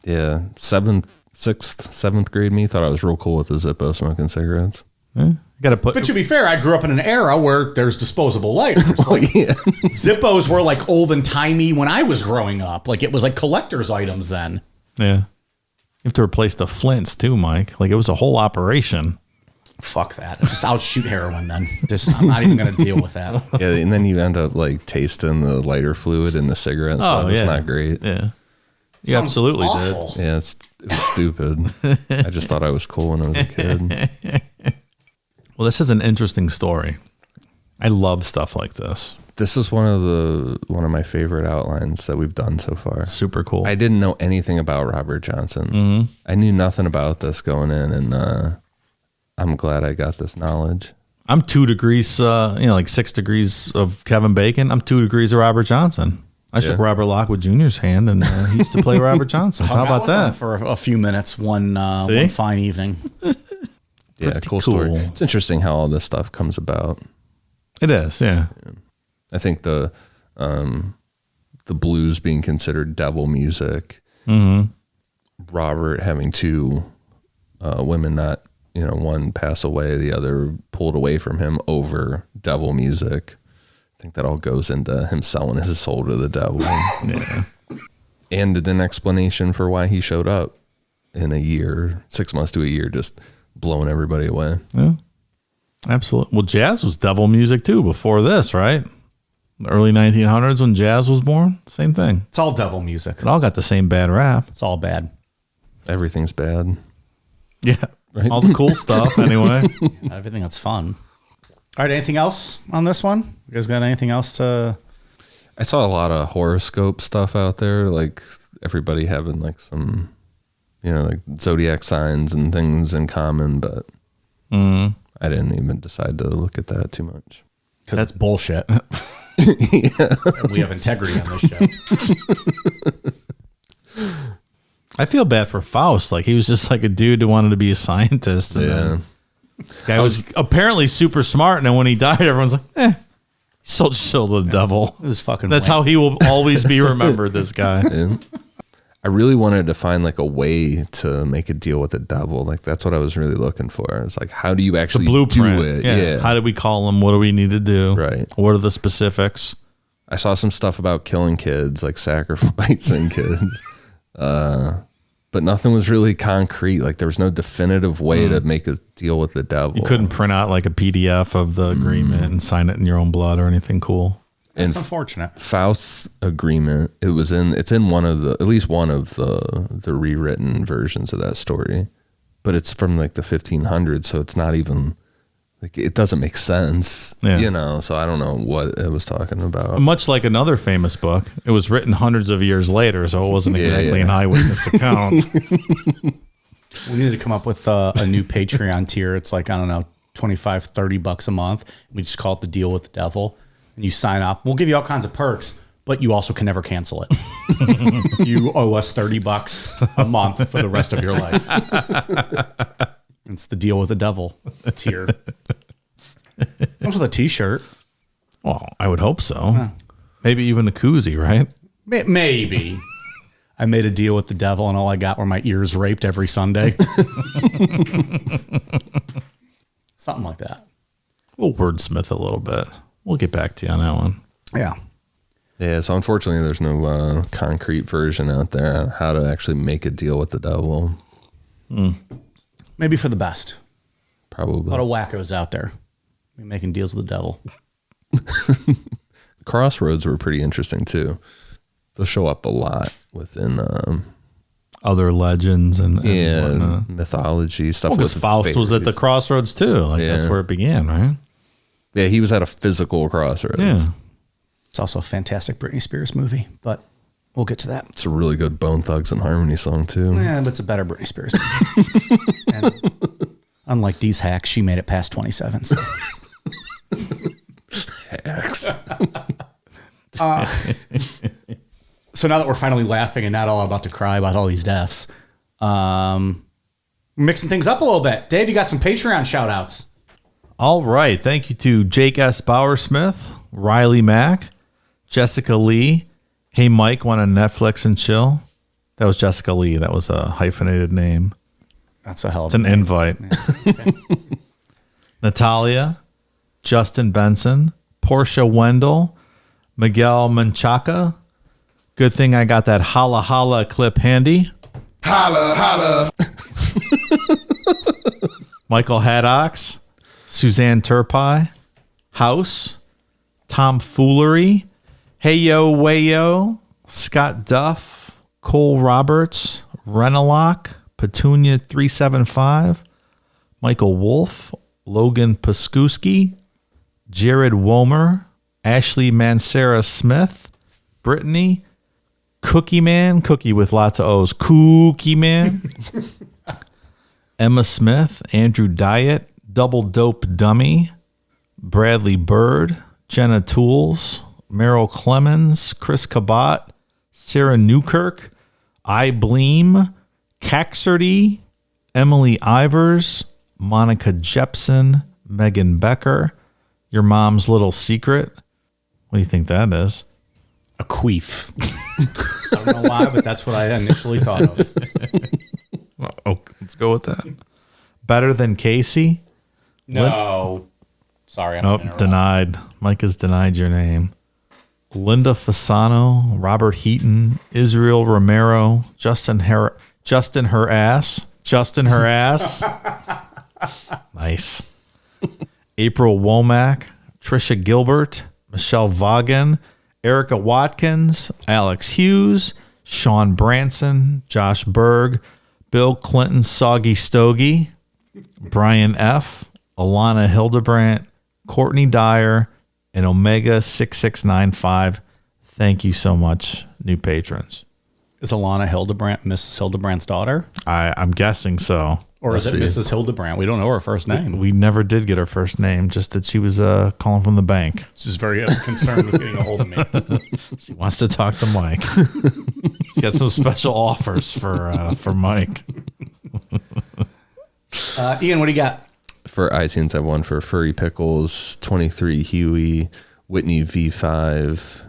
Yeah. 7th grade me thought I was real cool with the Zippo smoking cigarettes. You got to put... But to be fair, I grew up in an era where there's disposable lighters. Like, Yeah. Zippos were like old and timey when I was growing up. Like it was like collector's items then. Yeah. have to replace the flints too, Mike. Like, it was a whole operation. Fuck that. I'll shoot heroin then. I'm not even going to deal with that. Yeah, and then you end up like tasting the lighter fluid in the cigarette. So it's not great. Yeah. You absolutely awful. did. Yeah, it was stupid. I just thought I was cool when I was a kid. Well, this is an interesting story. I love stuff like this. This is one of my favorite outlines that we've done so far. Super cool. I didn't know anything about Robert Johnson. I knew nothing about this going in, and I'm glad I got this knowledge. I'm 2 degrees, like 6 degrees of Kevin Bacon. I'm 2 degrees of Robert Johnson. I shook Robert Lockwood Jr.'s hand, and he used to play Robert Johnson. How about that? For a few minutes, one fine evening. Yeah, cool story. It's interesting how all this stuff comes about. It is, yeah. I think the blues being considered devil music, Robert having 2 women not, one pass away, the other pulled away from him over devil music. I think that all goes into him selling his soul to the devil. Yeah. And an explanation for why he showed up in a year, 6 months to a year, just blowing everybody away. Yeah, absolutely. Well, jazz was devil music too before this, right? The early 1900s when jazz was born, same thing. It's all devil music. It all got the same bad rap. It's all bad. Everything's bad. Yeah. Right? All the cool stuff anyway. Everything that's fun. All right, anything else on this one? You guys got anything else to... I saw a lot of horoscope stuff out there, like everybody having like some, like zodiac signs and things in common, but I didn't even decide to look at that too much. Because that's bullshit. We have integrity on this show. I feel bad for Faust. Like, he was just like a dude who wanted to be a scientist. And guy was apparently super smart, and then when he died, everyone's like, he sold his soul to the devil. It was fucking That's how he will always be remembered, this guy. Yeah. I really wanted to find like a way to make a deal with the devil. Like, that's what I was really looking for. It's like, how do you actually The blueprint. do it? Yeah. How do we call him? What do we need to do? Right. What are the specifics? I saw some stuff about killing kids, like sacrificing kids. But nothing was really concrete. Like, there was no definitive way to make a deal with the devil. You couldn't print out like a PDF of the agreement and sign it in your own blood or anything cool. It's unfortunate. Faust's agreement, it's in at least one of the rewritten versions of that story, but it's from like the 1500s, so it's not even like, it doesn't make sense, so I don't know what it was talking about. Much like another famous book, it was written hundreds of years later, so it wasn't exactly an eyewitness account. We need to come up with a new Patreon tier. It's like, I don't know, $25-$30 a month. We just call it the Deal with the Devil. And you sign up. We'll give you all kinds of perks, but you also can never cancel it. You owe us $30 a month for the rest of your life. It's the Deal with the Devil tier. Comes with a t-shirt. Well, I would hope so. Maybe even a koozie, right? Maybe. I made a deal with the devil, and all I got were my ears raped every Sunday. Something like that. We'll wordsmith a little bit. We'll get back to you on that one. Yeah. Yeah, so unfortunately there's no concrete version out there on how to actually make a deal with the devil. Maybe for the best. Probably. A lot of wackos out there making deals with the devil. Crossroads were pretty interesting too. They'll show up a lot within other legends and mythology stuff. Because Faust was at the crossroads too. Like, that's where it began, right? Yeah, he was at a physical crossroads. Yeah. It's also a fantastic Britney Spears movie, but we'll get to that. It's a really good Bone Thugs and Harmony song too. Yeah, but it's a better Britney Spears movie. And unlike these hacks, she made it past 27. So. Hacks. So now that we're finally laughing and not all about to cry about all these deaths, we're mixing things up a little bit. Dave, you got some Patreon shout outs. All right. Thank you to Jake S. Bowersmith, Riley Mack, Jessica Lee. Hey, Mike, want a Netflix and chill? That was Jessica Lee. That was a hyphenated name. That's a hell of It's an invite. Yeah. Okay. Natalia, Justin Benson, Portia Wendell, Miguel Menchaca. Good thing I got that holla holla clip handy. Holla, holla. Michael Haddox, Suzanne Turpie, House, Tom Foolery, Hey Yo Wayo, Scott Duff, Cole Roberts, Renalock, Petunia 375, Michael Wolf, Logan Paskuski, Jared Womer, Ashley Mancera Smith, Brittany, Cookie Man, Cookie with lots of O's, Cookie Man, Emma Smith, Andrew Diet, Double Dope Dummy, Bradley Bird, Jenna Tools, Meryl Clemens, Chris Cabot, Sarah Newkirk, I Bleem, Caxardy, Emily Ivers, Monica Jepson, Megan Becker, Your Mom's Little Secret. What do you think that is? A queef. I don't know why, but that's what I initially thought of. Oh, let's go with that. Better Than Casey? No. Sorry. I'm Nope, denied. Mike has denied your name. Linda Fasano, Robert Heaton, Israel Romero, Justin Her Ass. Nice. April Womack, Trisha Gilbert, Michelle Vaughan, Erica Watkins, Alex Hughes, Sean Branson, Josh Berg, Bill Clinton Soggy Stogie, Brian F., Alana Hildebrandt, Courtney Dyer, and Omega 6695. Thank you so much, new patrons. Is Alana Hildebrandt Mrs. Hildebrandt's daughter? I'm guessing so. Or is it Mrs. Hildebrandt? We don't know her first name. We never did get her first name, just that she was calling from the bank. She's very concerned with getting a hold of me. She wants to talk to Mike. She got some special offers for Mike. Ian, what do you got? For iTunes, I won for Furry Pickles, 23 Huey, Whitney V5,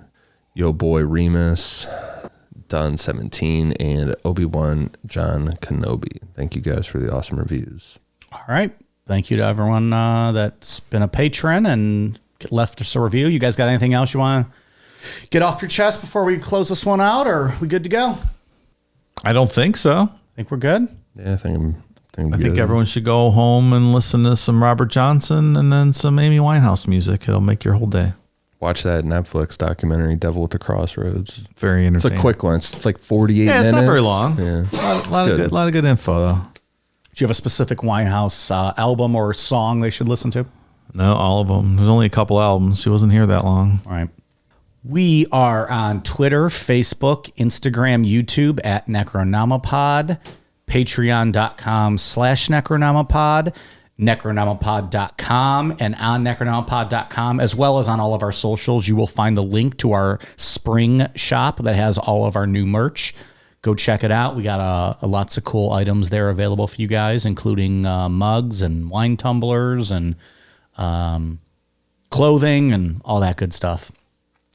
Yo Boy Remus, Don 17, and Obi-Wan John Kenobi. Thank you guys for the awesome reviews. All right. Thank you to everyone that's been a patron and left us a review. You guys got anything else you want to get off your chest before we close this one out, or are we good to go? I don't think so. Think we're good? Yeah, I think I think everyone should go home and listen to some Robert Johnson and then some Amy Winehouse music. It'll make your whole day. Watch that Netflix documentary, Devil at the Crossroads. Very entertaining. It's a quick one. It's like 48 minutes. Yeah, it's not very long. Yeah. A lot of good info, though. Do you have a specific Winehouse album or song they should listen to? No, all of them. There's only a couple albums. He wasn't here that long. All right. We are on Twitter, Facebook, Instagram, YouTube at Necronomipod, patreon.com/Necronomipod, necronomipod.com, and on necronomipod.com, as well as on all of our socials, you will find the link to our spring shop that has all of our new merch. Go check it out. We got lots of cool items there available for you guys, including mugs and wine tumblers and clothing and all that good stuff.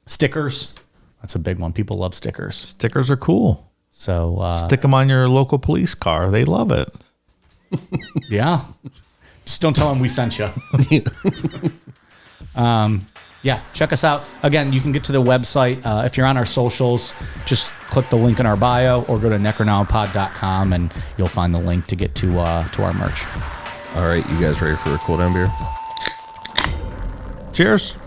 Stickers. That's a big one. People love stickers. Stickers are cool. So stick them on your local police car. They love it. Yeah. Just don't tell them we sent you. Yeah, check us out. Again, you can get to the website. If you're on our socials, just click the link in our bio or go to necronomipod.com and you'll find the link to get to our merch. All right, you guys ready for a cool down beer? Cheers.